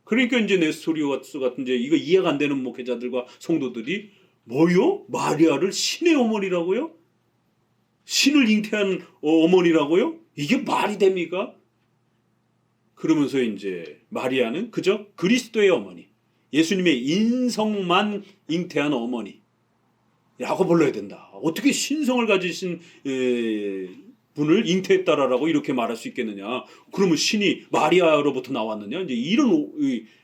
그러니까 이제 네스토리오스 같은 이제 이거 이해가 안 되는 목회자들과 성도들이 뭐요? 마리아를 신의 어머니라고요? 신을 잉태한 어머니라고요? 이게 말이 됩니까? 그러면서 이제 마리아는 그저 그리스도의 어머니, 예수님의 인성만 잉태한 어머니라고 불러야 된다. 어떻게 신성을 가지신 분을 잉태했다라고 이렇게 말할 수 있겠느냐? 그러면 신이 마리아로부터 나왔느냐? 이제 이런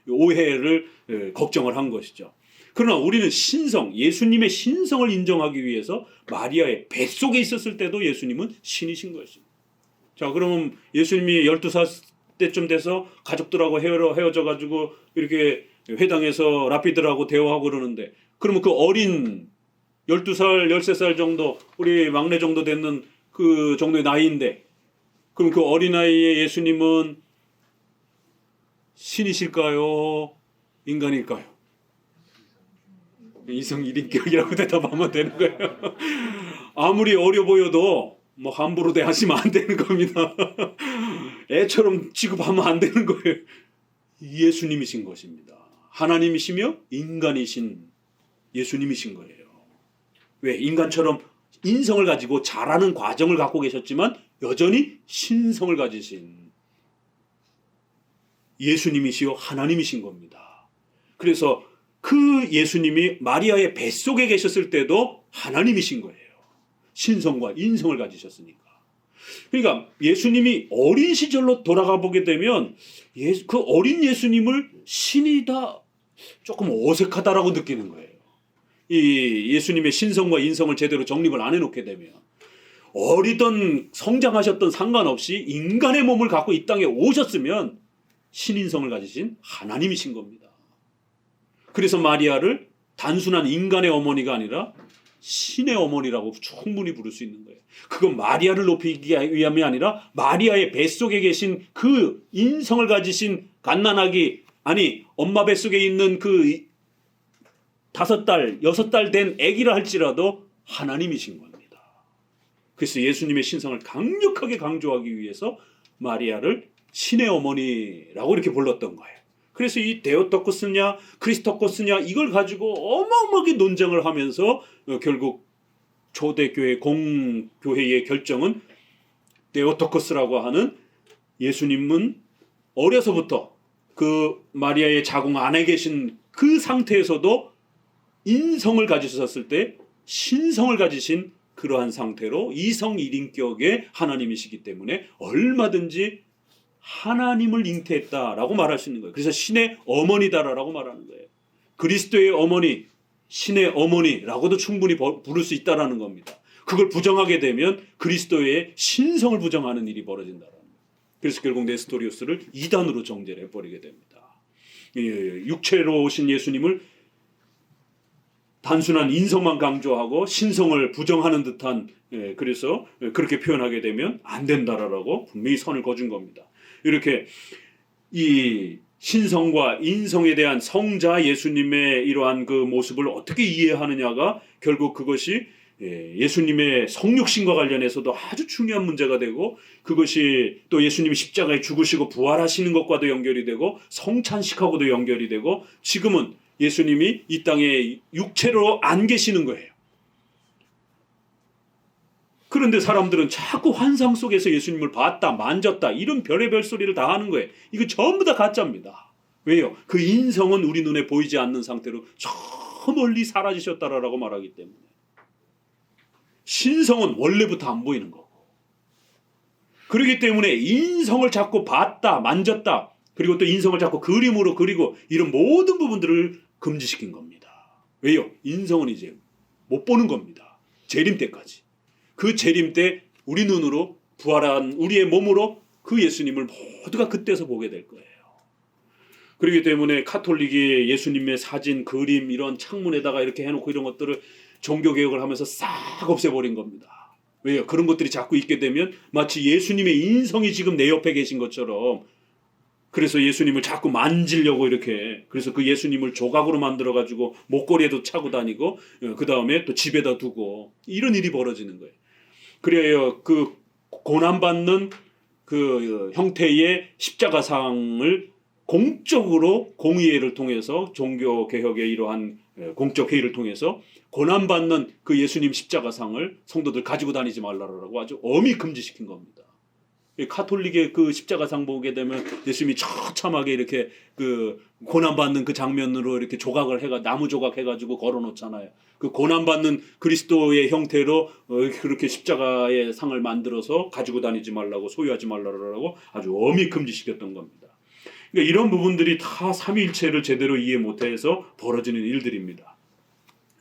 오해를 걱정을 한 것이죠. 그러나 우리는 신성, 예수님의 신성을 인정하기 위해서 마리아의 뱃속에 있었을 때도 예수님은 신이신 것입니다. 자, 그러면 예수님이 12살 때쯤 돼서 가족들하고 헤어져 가지고 이렇게 회당에서 랍비들하고 대화하고 그러는데, 그러면 그 어린 12살, 13살 정도, 우리 막내 정도 되는 그 정도의 나이인데, 그럼 그 어린아이의 예수님은 신이실까요? 인간일까요? 이성 1인격이라고 대답하면 되는 거예요. 아무리 어려 보여도 뭐 함부로 대하시면 안 되는 겁니다. 애처럼 취급하면 안 되는 거예요. 예수님이신 것입니다. 하나님이시며 인간이신 예수님이신 거예요. 왜? 인간처럼 인성을 가지고 자라는 과정을 갖고 계셨지만 여전히 신성을 가지신 예수님이시요 하나님이신 겁니다. 그래서 그 예수님이 마리아의 뱃속에 계셨을 때도 하나님이신 거예요. 신성과 인성을 가지셨으니까. 그러니까 예수님이 어린 시절로 돌아가 보게 되면 그 어린 예수님을 신이다 조금 어색하다라고 느끼는 거예요. 이 예수님의 신성과 인성을 제대로 정립을 안 해놓게 되면 어리던 성장하셨던 상관없이 인간의 몸을 갖고 이 땅에 오셨으면 신인성을 가지신 하나님이신 겁니다. 그래서 마리아를 단순한 인간의 어머니가 아니라 신의 어머니라고 충분히 부를 수 있는 거예요. 그건 마리아를 높이기 위함이 아니라 마리아의 뱃속에 계신 그 인성을 가지신 갓난아기, 아니 엄마 뱃속에 있는 그 5달, 6달 된 아기라 할지라도 하나님이신 겁니다. 그래서 예수님의 신성을 강력하게 강조하기 위해서 마리아를 신의 어머니라고 이렇게 불렀던 거예요. 그래서 이 데오토코스냐 크리스토코스냐 이걸 가지고 어마어마하게 논쟁을 하면서 결국 초대교회 공교회의 결정은 데오토코스라고 하는, 예수님은 어려서부터 그 마리아의 자궁 안에 계신 그 상태에서도 인성을 가지셨을 때 신성을 가지신 그러한 상태로 이성 일인격의 하나님이시기 때문에 얼마든지 하나님을 잉태했다라고 말할 수 있는 거예요. 그래서 신의 어머니다라고 말하는 거예요. 그리스도의 어머니, 신의 어머니라고도 충분히 부를 수 있다라는 겁니다. 그걸 부정하게 되면 그리스도의 신성을 부정하는 일이 벌어진다라는 거예요. 그래서 결국 네스토리우스를 이단으로 정죄를 해버리게 됩니다. 육체로 오신 예수님을 단순한 인성만 강조하고 신성을 부정하는 듯한, 그래서 그렇게 표현하게 되면 안 된다라고 분명히 선을 그어준 겁니다. 이렇게 이 신성과 인성에 대한 성자 예수님의 이러한 그 모습을 어떻게 이해하느냐가 결국 그것이 예수님의 성육신과 관련해서도 아주 중요한 문제가 되고, 그것이 또 예수님이 십자가에 죽으시고 부활하시는 것과도 연결이 되고 성찬식하고도 연결이 되고, 지금은 예수님이 이 땅에 육체로 안 계시는 거예요. 그런데 사람들은 자꾸 환상 속에서 예수님을 봤다, 만졌다, 이런 별의별 소리를 다 하는 거예요. 이거 전부 다 가짜입니다. 왜요? 그 인성은 우리 눈에 보이지 않는 상태로 저 멀리 사라지셨다라고 말하기 때문에. 신성은 원래부터 안 보이는 거고. 그렇기 때문에 인성을 자꾸 봤다, 만졌다, 그리고 또 인성을 자꾸 그림으로 그리고 이런 모든 부분들을 금지시킨 겁니다. 왜요? 인성은 이제 못 보는 겁니다. 재림 때까지. 그 재림 때 우리 눈으로 부활한 우리의 몸으로 그 예수님을 모두가 그때서 보게 될 거예요. 그렇기 때문에 카톨릭이 예수님의 사진, 그림 이런 창문에다가 이렇게 해놓고 이런 것들을 종교개혁을 하면서 싹 없애버린 겁니다. 왜요? 그런 것들이 자꾸 있게 되면 마치 예수님의 인성이 지금 내 옆에 계신 것처럼, 그래서 예수님을 자꾸 만지려고 이렇게, 그래서 그 예수님을 조각으로 만들어가지고 목걸이에도 차고 다니고, 그 다음에 또 집에다 두고, 이런 일이 벌어지는 거예요. 그래요, 그 고난받는 그 형태의 십자가상을 공적으로 공의회를 통해서, 종교개혁의 이러한 공적 회의를 통해서 고난받는 그 예수님 십자가상을 성도들 가지고 다니지 말라라고 아주 엄히 금지시킨 겁니다. 카톨릭의 그 십자가상 보게 되면 예수님이 처참하게 이렇게 그 고난받는 그 장면으로 이렇게 조각을 해가, 나무 조각 해가지고 걸어놓잖아요. 그 고난받는 그리스도의 형태로 그렇게 십자가의 상을 만들어서 가지고 다니지 말라고, 소유하지 말라고 아주 엄히 금지시켰던 겁니다. 그러니까 이런 부분들이 다 삼위일체를 제대로 이해 못해서 벌어지는 일들입니다.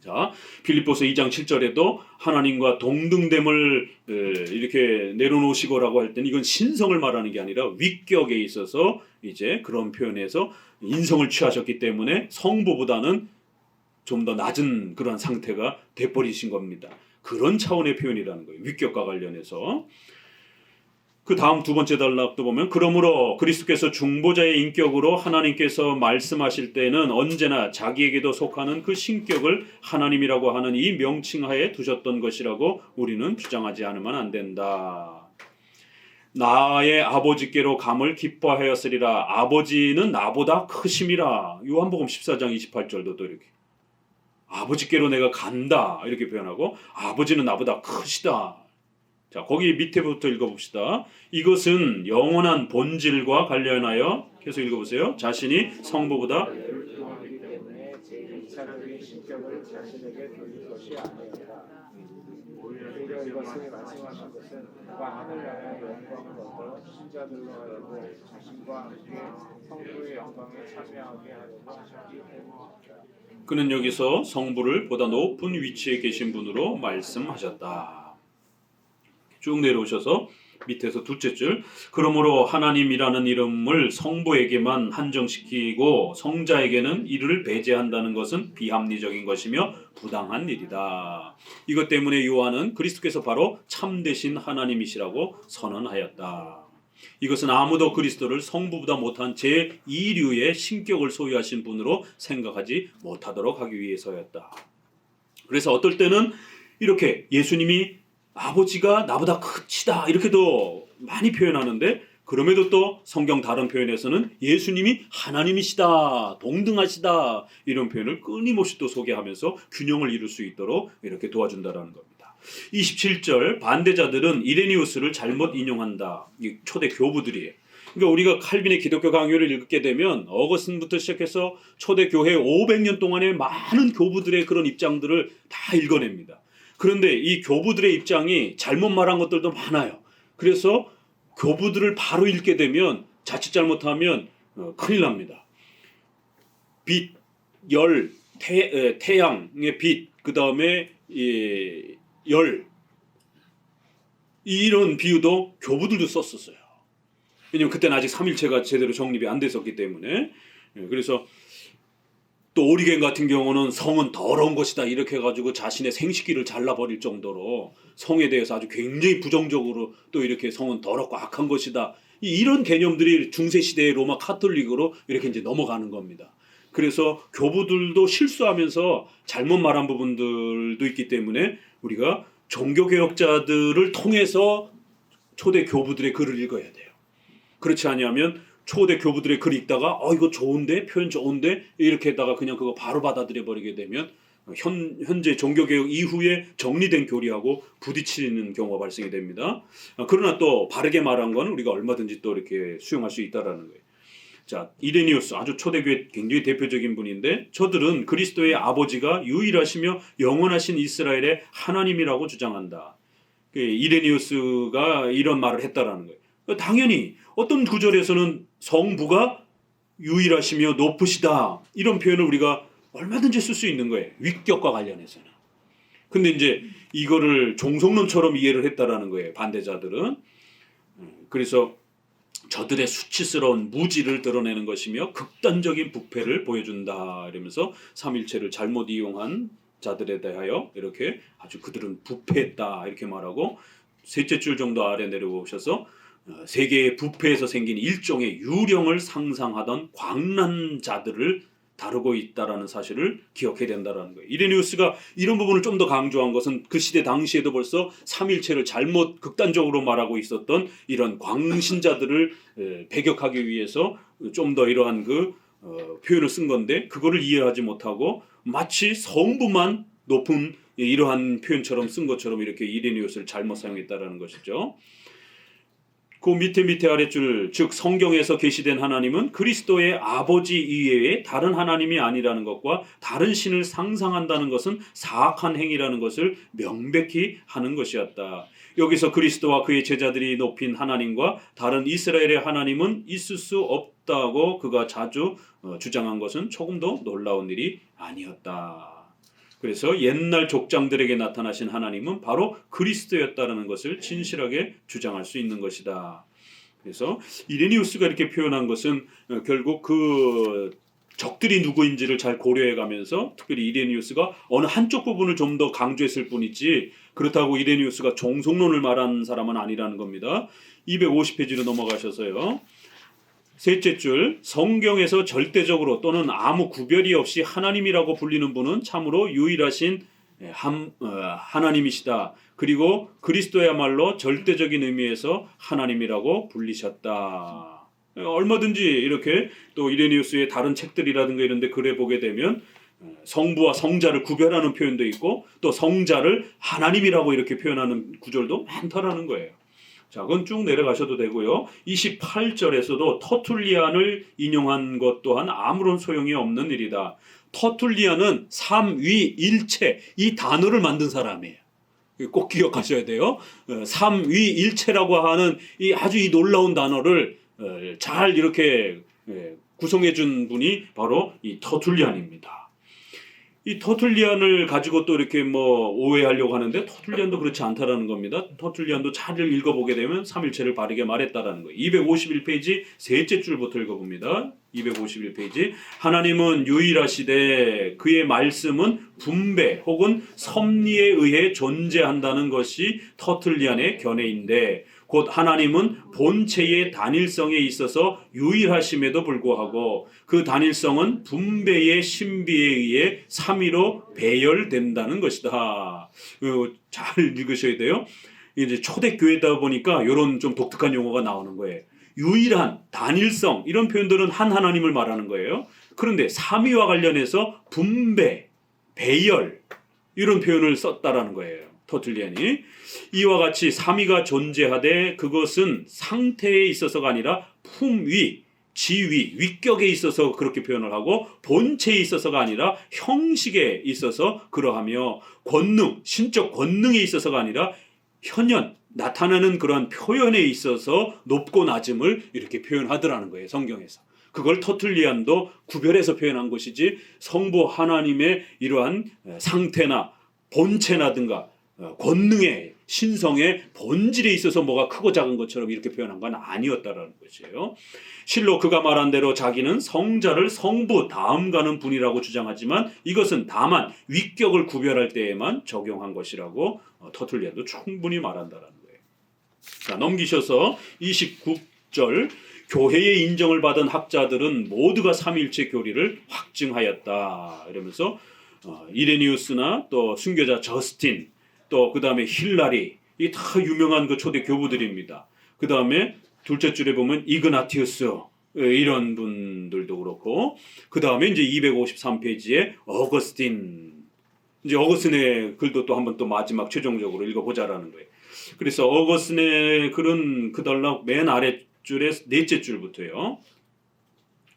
자, 빌립보서 2장 7절에도 하나님과 동등됨을 이렇게 내려놓으시고라고 할 때는 이건 신성을 말하는 게 아니라 위격에 있어서 이제 그런 표현에서 인성을 취하셨기 때문에 성부보다는 좀 더 낮은 그런 상태가 돼버리신 겁니다. 그런 차원의 표현이라는 거예요. 위격과 관련해서. 그 다음 두 번째 단락도 보면, 그러므로 그리스도께서 중보자의 인격으로 하나님께서 말씀하실 때는 언제나 자기에게도 속하는 그 신격을 하나님이라고 하는 이 명칭하에 두셨던 것이라고 우리는 주장하지 않으면 안 된다. 나의 아버지께로 감을 기뻐하였으리라. 아버지는 나보다 크심이라. 요한복음 14장 28절도 또 이렇게 아버지께로 내가 간다 이렇게 표현하고, 아버지는 나보다 크시다. 자, 거기 밑에부터 읽어봅시다. 이것은 영원한 본질과 관련하여, 계속 읽어보세요. 자신이 성부보다 오히려 이것을 말씀하신 것은 그가 하늘 나라의 영광을 얻어 신자들로 하여금 자신과 함께 성부의 영광에 참여하게 하려고 하셨기 때문이다. 그는 여기서 성부를 보다 높은 위치에 계신 분으로 말씀하셨다. 쭉 내려오셔서 밑에서 둘째 줄, 그러므로 하나님이라는 이름을 성부에게만 한정시키고 성자에게는 이를 배제한다는 것은 비합리적인 것이며 부당한 일이다. 이것 때문에 요한은 그리스도께서 바로 참되신 하나님이시라고 선언하였다. 이것은 아무도 그리스도를 성부보다 못한 제2류의 신격을 소유하신 분으로 생각하지 못하도록 하기 위해서였다. 그래서 어떨 때는 이렇게 예수님이 아버지가 나보다 크시다 이렇게도 많이 표현하는데, 그럼에도 또 성경 다른 표현에서는 예수님이 하나님이시다, 동등하시다 이런 표현을 끊임없이 또 소개하면서 균형을 이룰 수 있도록 이렇게 도와준다라는 겁니다. 27절, 반대자들은 이레니우스를 잘못 인용한다. 이 초대 교부들이에요. 그러니까 우리가 칼빈의 기독교 강요를 읽게 되면 어거스틴부터 시작해서 초대 교회 500년 동안의 많은 교부들의 그런 입장들을 다 읽어냅니다. 그런데 이 교부들의 입장이 잘못 말한 것들도 많아요. 그래서 교부들을 바로 읽게 되면 자칫 잘못하면 큰일 납니다. 빛, 열, 태양의 빛, 그 다음에 열, 이런 비유도 교부들도 썼었어요. 왜냐하면 그때는 아직 삼일체가 제대로 정립이 안 됐었기 때문에. 그래서 또 오리겐 같은 경우는 성은 더러운 것이다 이렇게 해가지고 자신의 생식기를 잘라버릴 정도로 성에 대해서 아주 굉장히 부정적으로 또 이렇게 성은 더럽고 악한 것이다, 이런 개념들이 중세시대의 로마 카톨릭으로 이렇게 이제 넘어가는 겁니다. 그래서 교부들도 실수하면서 잘못 말한 부분들도 있기 때문에 우리가 종교개혁자들을 통해서 초대 교부들의 글을 읽어야 돼요. 그렇지 않으면 초대 교부들의 글을 읽다가 이거 좋은데, 표현 좋은데 이렇게 했다가 그냥 그거 바로 받아들여 버리게 되면 현재 종교개혁 이후에 정리된 교리하고 부딪히는 경우가 발생이 됩니다. 그러나 또 바르게 말한 건 우리가 얼마든지 또 이렇게 수용할 수 있다라는 거예요. 자, 이레니우스 아주 초대교회 굉장히 대표적인 분인데 저들은 그리스도의 아버지가 유일하시며 영원하신 이스라엘의 하나님이라고 주장한다. 이레니우스가 이런 말을 했다라는 거예요. 당연히 어떤 구절에서는 성부가 유일하시며 높으시다 이런 표현을 우리가 얼마든지 쓸 수 있는 거예요. 위격과 관련해서는. 근데 이제 이거를 종속론처럼 이해를 했다라는 거예요. 반대자들은. 그래서 저들의 수치스러운 무지를 드러내는 것이며 극단적인 부패를 보여준다 이러면서 삼일체를 잘못 이용한 자들에 대하여 이렇게 아주 그들은 부패했다 이렇게 말하고 셋째 줄 정도 아래 내려오셔서 세계의 부패에서 생긴 일종의 유령을 상상하던 광란자들을 다루고 있다라는 사실을 기억해야 된다는 거예요. 이레니우스가 이런 부분을 좀 더 강조한 것은 그 시대 당시에도 벌써 삼일체를 잘못 극단적으로 말하고 있었던 이런 광신자들을 배격하기 위해서 좀 더 이러한 표현을 쓴 건데 그거를 이해하지 못하고 마치 성부만 높은 이러한 표현처럼 쓴 것처럼 이렇게 이레니우스를 잘못 사용했다라는 것이죠. 그 밑에 아랫줄 즉 성경에서 계시된 하나님은 그리스도의 아버지 이외에 다른 하나님이 아니라는 것과 다른 신을 상상한다는 것은 사악한 행위라는 것을 명백히 하는 것이었다. 여기서 그리스도와 그의 제자들이 높인 하나님과 다른 이스라엘의 하나님은 있을 수 없다고 그가 자주 주장한 것은 조금도 놀라운 일이 아니었다. 그래서 옛날 족장들에게 나타나신 하나님은 바로 그리스도였다는 것을 진실하게 주장할 수 있는 것이다. 그래서 이레니우스가 이렇게 표현한 것은 결국 그 적들이 누구인지를 잘 고려해 가면서 특별히 이레니우스가 어느 한쪽 부분을 좀 더 강조했을 뿐이지 그렇다고 이레니우스가 종속론을 말한 사람은 아니라는 겁니다. 250페이지로 넘어가셔서요. 셋째 줄 성경에서 절대적으로 또는 아무 구별이 없이 하나님이라고 불리는 분은 참으로 유일하신 하나님이시다. 그리고 그리스도야말로 절대적인 의미에서 하나님이라고 불리셨다. 얼마든지 이렇게 또 이레니우스의 다른 책들이라든가 이런 데 글에 보게 되면 성부와 성자를 구별하는 표현도 있고 또 성자를 하나님이라고 이렇게 표현하는 구절도 많다라는 거예요. 자, 그건 쭉 내려가셔도 되고요. 28절에서도 터툴리안을 인용한 것 또한 아무런 소용이 없는 일이다. 터툴리안은 삼위일체 이 단어를 만든 사람이에요. 꼭 기억하셔야 돼요. 삼위일체라고 하는 이 아주 이 놀라운 단어를 잘 이렇게 구성해 준 분이 바로 이 터툴리안입니다. 이 터툴리안을 가지고 또 이렇게 오해하려고 하는데 터툴리안도 그렇지 않다라는 겁니다. 터툴리안도 잘 읽어보게 되면 삼일체를 바르게 말했다라는 거예요. 251페이지 셋째 줄부터 읽어봅니다. 251페이지 하나님은 유일하시되 그의 말씀은 분배 혹은 섭리에 의해 존재한다는 것이 터툴리안의 견해인데 곧 하나님은 본체의 단일성에 있어서 유일하심에도 불구하고 그 단일성은 분배의 신비에 의해 삼위로 배열된다는 것이다. 잘 읽으셔야 돼요. 이제 초대교회다 보니까 이런 좀 독특한 용어가 나오는 거예요. 유일한, 단일성 이런 표현들은 한 하나님을 말하는 거예요. 그런데 삼위와 관련해서 분배, 배열 이런 표현을 썼다라는 거예요. 터툴리안이 이와 같이 삼위가 존재하되 그것은 상태에 있어서가 아니라 품위, 지위, 위격에 있어서 그렇게 표현을 하고 본체에 있어서가 아니라 형식에 있어서 그러하며 권능, 신적 권능에 있어서가 아니라 현현, 나타나는 그런 표현에 있어서 높고 낮음을 이렇게 표현하더라는 거예요. 성경에서. 그걸 터툴리안도 구별해서 표현한 것이지 성부 하나님의 이러한 상태나 본체나든가 권능의 신성의 본질에 있어서 뭐가 크고 작은 것처럼 이렇게 표현한 건 아니었다라는 것이에요. 실로 그가 말한 대로 자기는 성자를 성부 다음 가는 분이라고 주장하지만 이것은 다만 위격을 구별할 때에만 적용한 것이라고 터툴리안도 충분히 말한다라는 거예요. 자, 넘기셔서 29절 교회의 인정을 받은 학자들은 모두가 삼위일체 교리를 확증하였다. 이러면서 이레니우스나 또 순교자 저스틴, 또 그 다음에 힐라리, 이 다 유명한 그 초대 교부들입니다. 그 다음에 둘째 줄에 보면 이그나티우스, 이런 분들도 그렇고, 그 다음에 이제 253페이지에 어거스틴, 이제 어거스틴의 글도 또 한번 또 마지막 최종적으로 읽어보자라는 거예요. 그래서 어거스틴의 글은 그달라 맨 아래줄에 넷째 줄부터요.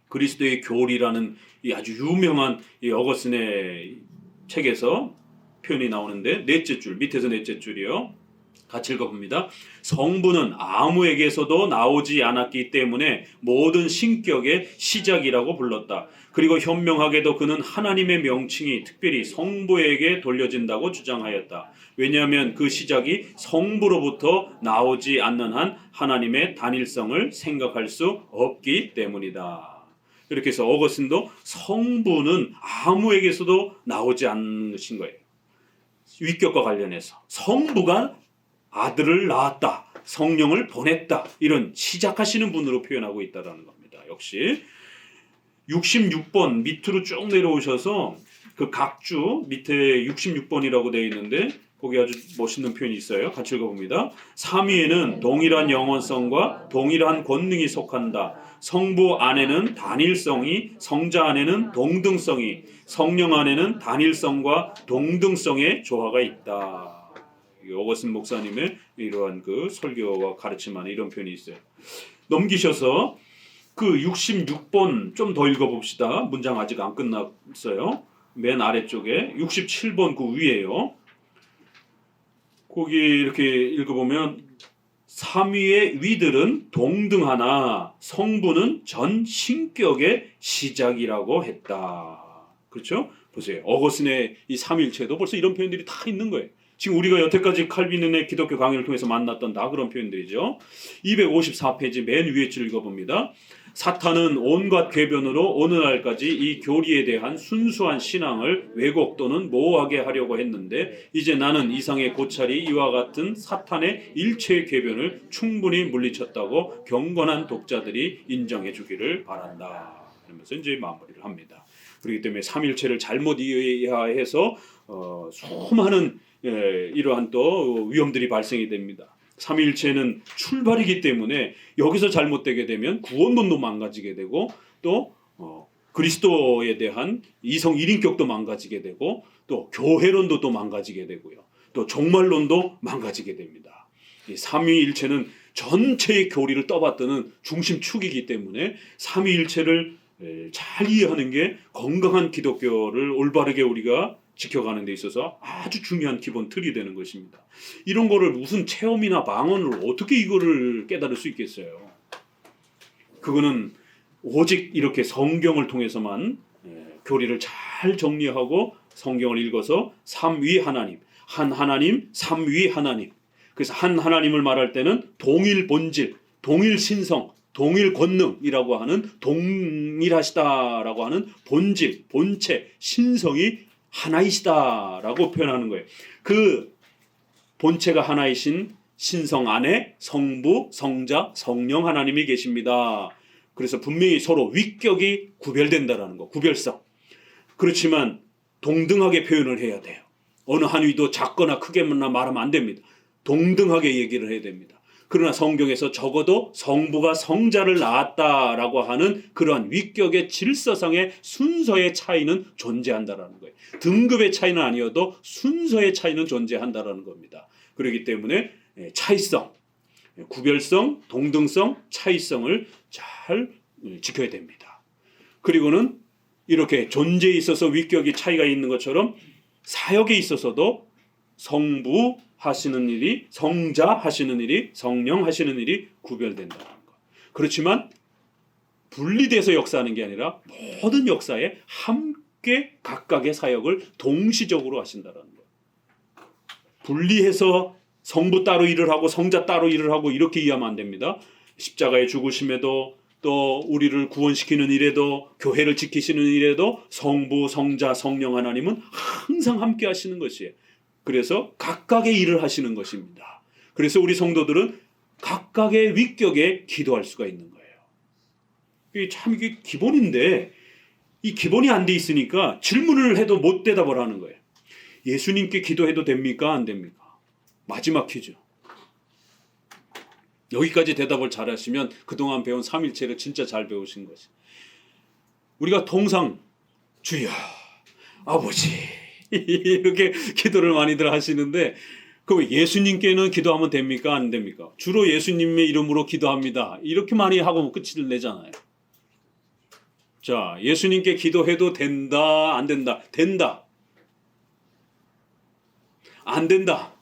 그리스도의 교리라는 이 아주 유명한 이 어거스틴의 책에서 표현이 나오는데, 넷째 줄, 밑에서 넷째 줄이요. 같이 읽어봅니다. 성부는 아무에게서도 나오지 않았기 때문에 모든 신격의 시작이라고 불렀다. 그리고 현명하게도 그는 하나님의 명칭이 특별히 성부에게 돌려진다고 주장하였다. 왜냐하면 그 시작이 성부로부터 나오지 않는 한 하나님의 단일성을 생각할 수 없기 때문이다. 이렇게 해서 어거스틴도 성부는 아무에게서도 나오지 않는 것인 거예요. 위격과 관련해서 성부가 아들을 낳았다, 성령을 보냈다, 이런 시작하시는 분으로 표현하고 있다는 겁니다. 역시 66번 밑으로 쭉 내려오셔서 그 각주 밑에 66번이라고 되어 있는데 거기 아주 멋있는 표현이 있어요. 같이 읽어봅니다. 삼위에는 동일한 영원성과 동일한 권능이 속한다. 성부 안에는 단일성이, 성자 안에는 동등성이, 성령 안에는 단일성과 동등성의 조화가 있다. 어거스틴 목사님의 이러한 그 설교와 가르침 안에 이런 표현이 있어요. 넘기셔서 그 66번 좀 더 읽어봅시다. 문장 아직 안 끝났어요. 맨 아래쪽에 67번 그 위에요. 거기 이렇게 읽어보면 삼위의 위들은 동등하나 성부는 전 신격의 시작이라고 했다. 그렇죠? 보세요. 어거스틴의 이 삼위일체도 벌써 이런 표현들이 다 있는 거예요. 지금 우리가 여태까지 칼빈의 기독교 강의를 통해서 만났던 다 그런 표현들이죠. 254페이지 맨 위에 줄 읽어봅니다. 사탄은 온갖 궤변으로 오늘날까지 이 교리에 대한 순수한 신앙을 왜곡 또는 모호하게 하려고 했는데 이제 나는 이상의 고찰이 이와 같은 사탄의 일체의 궤변을 충분히 물리쳤다고 경건한 독자들이 인정해 주기를 바란다. 그러면서 이제 마무리를 합니다. 그렇기 때문에 삼일체를 잘못 이해해서 수많은 이러한 또 위험들이 발생이 됩니다. 삼위일체는 출발이기 때문에 여기서 잘못되게 되면 구원론도 망가지게 되고 또 그리스도에 대한 이성 1인격도 망가지게 되고 또 교회론도 또 망가지게 되고요. 또 종말론도 망가지게 됩니다. 이 삼위일체는 전체의 교리를 떠받드는 중심축이기 때문에 삼위일체를 잘 이해하는 게 건강한 기독교를 올바르게 우리가 지켜가는 데 있어서 아주 중요한 기본 틀이 되는 것입니다. 이런 거를 무슨 체험이나 방언으로 어떻게 이거를 깨달을 수 있겠어요? 그거는 오직 이렇게 성경을 통해서만 교리를 잘 정리하고 성경을 읽어서 삼위 하나님, 한 하나님, 삼위 하나님. 그래서 한 하나님을 말할 때는 동일 본질, 동일 신성, 동일 권능이라고 하는 동일하시다라고 하는 본질, 본체, 신성이 하나이시다라고 표현하는 거예요. 그 본체가 하나이신 신성 안에 성부, 성자, 성령 하나님이 계십니다. 그래서 분명히 서로 위격이 구별된다라는 거, 구별성. 그렇지만 동등하게 표현을 해야 돼요. 어느 한 위도 작거나 크게나 말하면 안 됩니다. 동등하게 얘기를 해야 됩니다. 그러나 성경에서 적어도 성부가 성자를 낳았다라고 하는 그러한 위격의 질서상의 순서의 차이는 존재한다라는 거예요. 등급의 차이는 아니어도 순서의 차이는 존재한다라는 겁니다. 그렇기 때문에 차이성, 구별성, 동등성, 차이성을 잘 지켜야 됩니다. 그리고는 이렇게 존재에 있어서 위격이 차이가 있는 것처럼 사역에 있어서도 성부 하시는 일이, 성자 하시는 일이, 성령 하시는 일이 구별된다는 것. 그렇지만 분리돼서 역사하는 게 아니라 모든 역사에 함께 각각의 사역을 동시적으로 하신다는 것. 분리해서 성부 따로 일을 하고 성자 따로 일을 하고 이렇게 이해하면 안 됩니다. 십자가의 죽으심에도 또 우리를 구원시키는 일에도 교회를 지키시는 일에도 성부, 성자, 성령 하나님은 항상 함께 하시는 것이에요. 그래서 각각의 일을 하시는 것입니다. 그래서 우리 성도들은 각각의 위격에 기도할 수가 있는 거예요. 이게 기본인데 이 기본이 안 돼 있으니까 질문을 해도 못 대답을 하는 거예요. 예수님께 기도해도 됩니까? 안 됩니까? 마지막 퀴즈. 여기까지 대답을 잘하시면 그동안 배운 삼일체를 진짜 잘 배우신 것이. 우리가 통상 주여, 아버지 이렇게 기도를 많이들 하시는데 그 예수님께는 기도하면 됩니까? 안 됩니까? 주로 예수님의 이름으로 기도합니다. 이렇게 많이 하고 끝을 내잖아요. 자, 예수님께 기도해도 된다, 안 된다? 된다. 안 된다.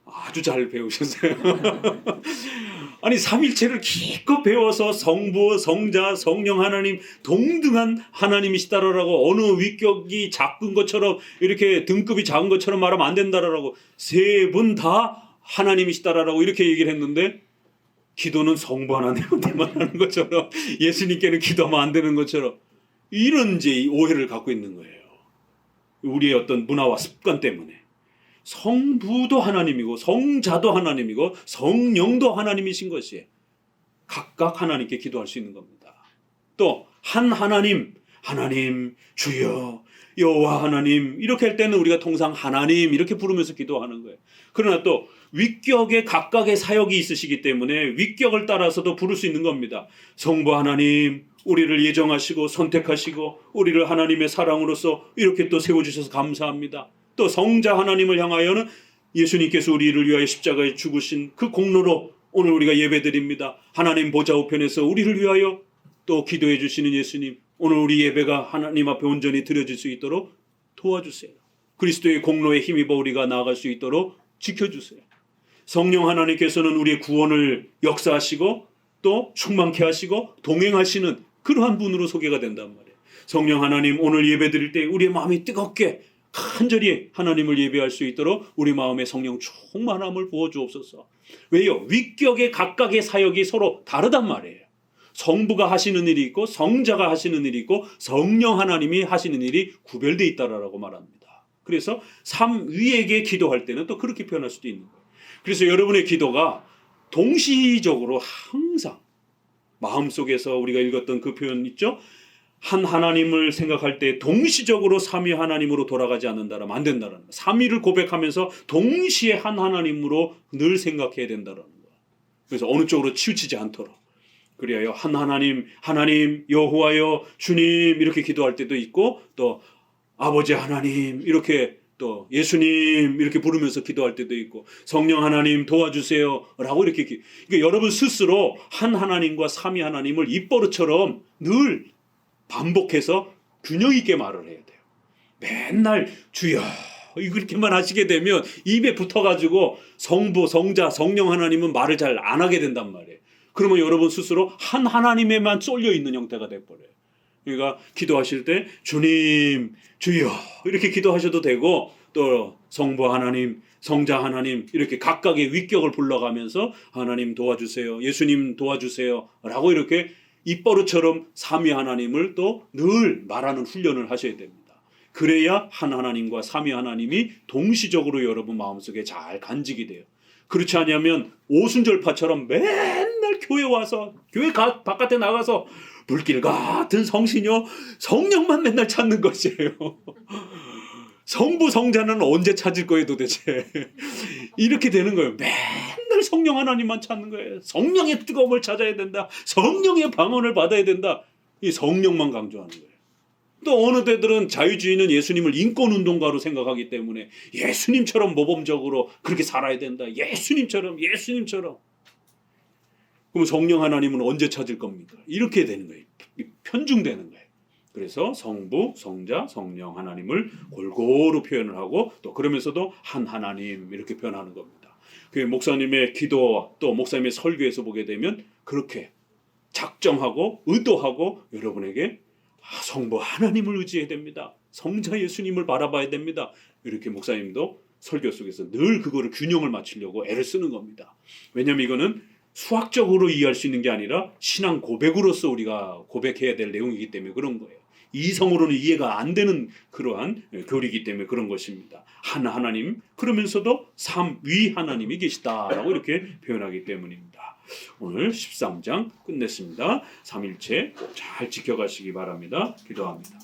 아주 잘 배우셨어요. 아니 삼일체를 기껏 배워서 성부, 성자, 성령 하나님 동등한 하나님이시다라고 어느 위격이 작은 것처럼 이렇게 등급이 작은 것처럼 말하면 안 된다라고 세 분 다 하나님이시다라고 이렇게 얘기를 했는데 기도는 성부 하나님한테만 하는 것처럼 예수님께는 기도하면 안 되는 것처럼 이런 이제 오해를 갖고 있는 거예요. 우리의 어떤 문화와 습관 때문에. 성부도 하나님이고 성자도 하나님이고 성령도 하나님이신 것이 각각 하나님께 기도할 수 있는 겁니다. 또 한 하나님, 하나님 주여 여호와 하나님 이렇게 할 때는 우리가 통상 하나님 이렇게 부르면서 기도하는 거예요. 그러나 또 위격에 각각의 사역이 있으시기 때문에 위격을 따라서도 부를 수 있는 겁니다. 성부 하나님 우리를 예정하시고 선택하시고 우리를 하나님의 사랑으로서 이렇게 또 세워주셔서 감사합니다. 또 성자 하나님을 향하여는 예수님께서 우리를 위하여 십자가에 죽으신 그 공로로 오늘 우리가 예배드립니다. 하나님 보좌 우편에서 우리를 위하여 또 기도해 주시는 예수님 오늘 우리 예배가 하나님 앞에 온전히 드려질 수 있도록 도와주세요. 그리스도의 공로에 힘입어 우리가 나아갈 수 있도록 지켜주세요. 성령 하나님께서는 우리의 구원을 역사하시고 또 충만케 하시고 동행하시는 그러한 분으로 소개가 된단 말이에요. 성령 하나님 오늘 예배드릴 때 우리의 마음이 뜨겁게 간절히 하나님을 예배할 수 있도록 우리 마음에 성령 충만함을 부어주옵소서. 왜요? 위격의 각각의 사역이 서로 다르단 말이에요. 성부가 하시는 일이 있고 성자가 하시는 일이 있고 성령 하나님이 하시는 일이 구별되어 있다라고 말합니다. 그래서 삼위에게 기도할 때는 또 그렇게 표현할 수도 있는 거예요. 그래서 여러분의 기도가 동시적으로 항상 마음속에서 우리가 읽었던 그 표현 있죠? 한 하나님을 생각할 때 동시적으로 삼위 하나님으로 돌아가지 않는다라면 안 된다는 거예요. 삼위를 고백하면서 동시에 한 하나님으로 늘 생각해야 된다는 거예요. 그래서 어느 쪽으로 치우치지 않도록. 그래야 한 하나님, 하나님 여호와여 주님 이렇게 기도할 때도 있고 또 아버지 하나님 이렇게 또 예수님 이렇게 부르면서 기도할 때도 있고 성령 하나님 도와주세요 라고 이렇게 그러니까 여러분 스스로 한 하나님과 삼위 하나님을 입버릇처럼 늘 반복해서 균형 있게 말을 해야 돼요. 맨날 주여 이렇게만 하시게 되면 입에 붙어가지고 성부, 성자, 성령 하나님은 말을 잘 안 하게 된단 말이에요. 그러면 여러분 스스로 한 하나님에만 쏠려 있는 형태가 돼버려요. 그러니까 기도하실 때 주님, 주여 이렇게 기도하셔도 되고 또 성부 하나님, 성자 하나님 이렇게 각각의 위격을 불러가면서 하나님 도와주세요, 예수님 도와주세요 라고 이렇게 입버릇처럼 삼위 하나님을 또 늘 말하는 훈련을 하셔야 됩니다. 그래야 한 하나님과 삼위 하나님이 동시적으로 여러분 마음속에 잘 간직이 돼요. 그렇지 않으면 오순절파처럼 맨날 교회 와서 교회 바깥에 나가서 물길 같은 성신여 성령만 맨날 찾는 것이에요. 성부 성자는 언제 찾을 거예요 도대체. 이렇게 되는 거예요. 맨날 성령 하나님만 찾는 거예요. 성령의 뜨거움을 찾아야 된다. 성령의 방언을 받아야 된다. 이 성령만 강조하는 거예요. 또 어느 때들은 자유주의는 예수님을 인권운동가로 생각하기 때문에 예수님처럼 모범적으로 그렇게 살아야 된다. 예수님처럼. 그럼 성령 하나님은 언제 찾을 겁니까? 이렇게 되는 거예요. 편중되는 거예요. 그래서 성부, 성자, 성령 하나님을 골고루 표현을 하고 또 그러면서도 한 하나님 이렇게 표현하는 겁니다. 그 목사님의 기도와 또 목사님의 설교에서 보게 되면 그렇게 작정하고 의도하고 여러분에게 성부 하나님을 의지해야 됩니다. 성자 예수님을 바라봐야 됩니다. 이렇게 목사님도 설교 속에서 늘 그거를 균형을 맞추려고 애를 쓰는 겁니다. 왜냐하면 이거는 수학적으로 이해할 수 있는 게 아니라 신앙 고백으로서 우리가 고백해야 될 내용이기 때문에 그런 거예요. 이성으로는 이해가 안 되는 그러한 교리이기 때문에 그런 것입니다. 한 하나님 그러면서도 삼위 하나님이 계시다라고 이렇게 표현하기 때문입니다. 오늘 13장 끝냈습니다. 삼일체 꼭 잘 지켜가시기 바랍니다. 기도합니다.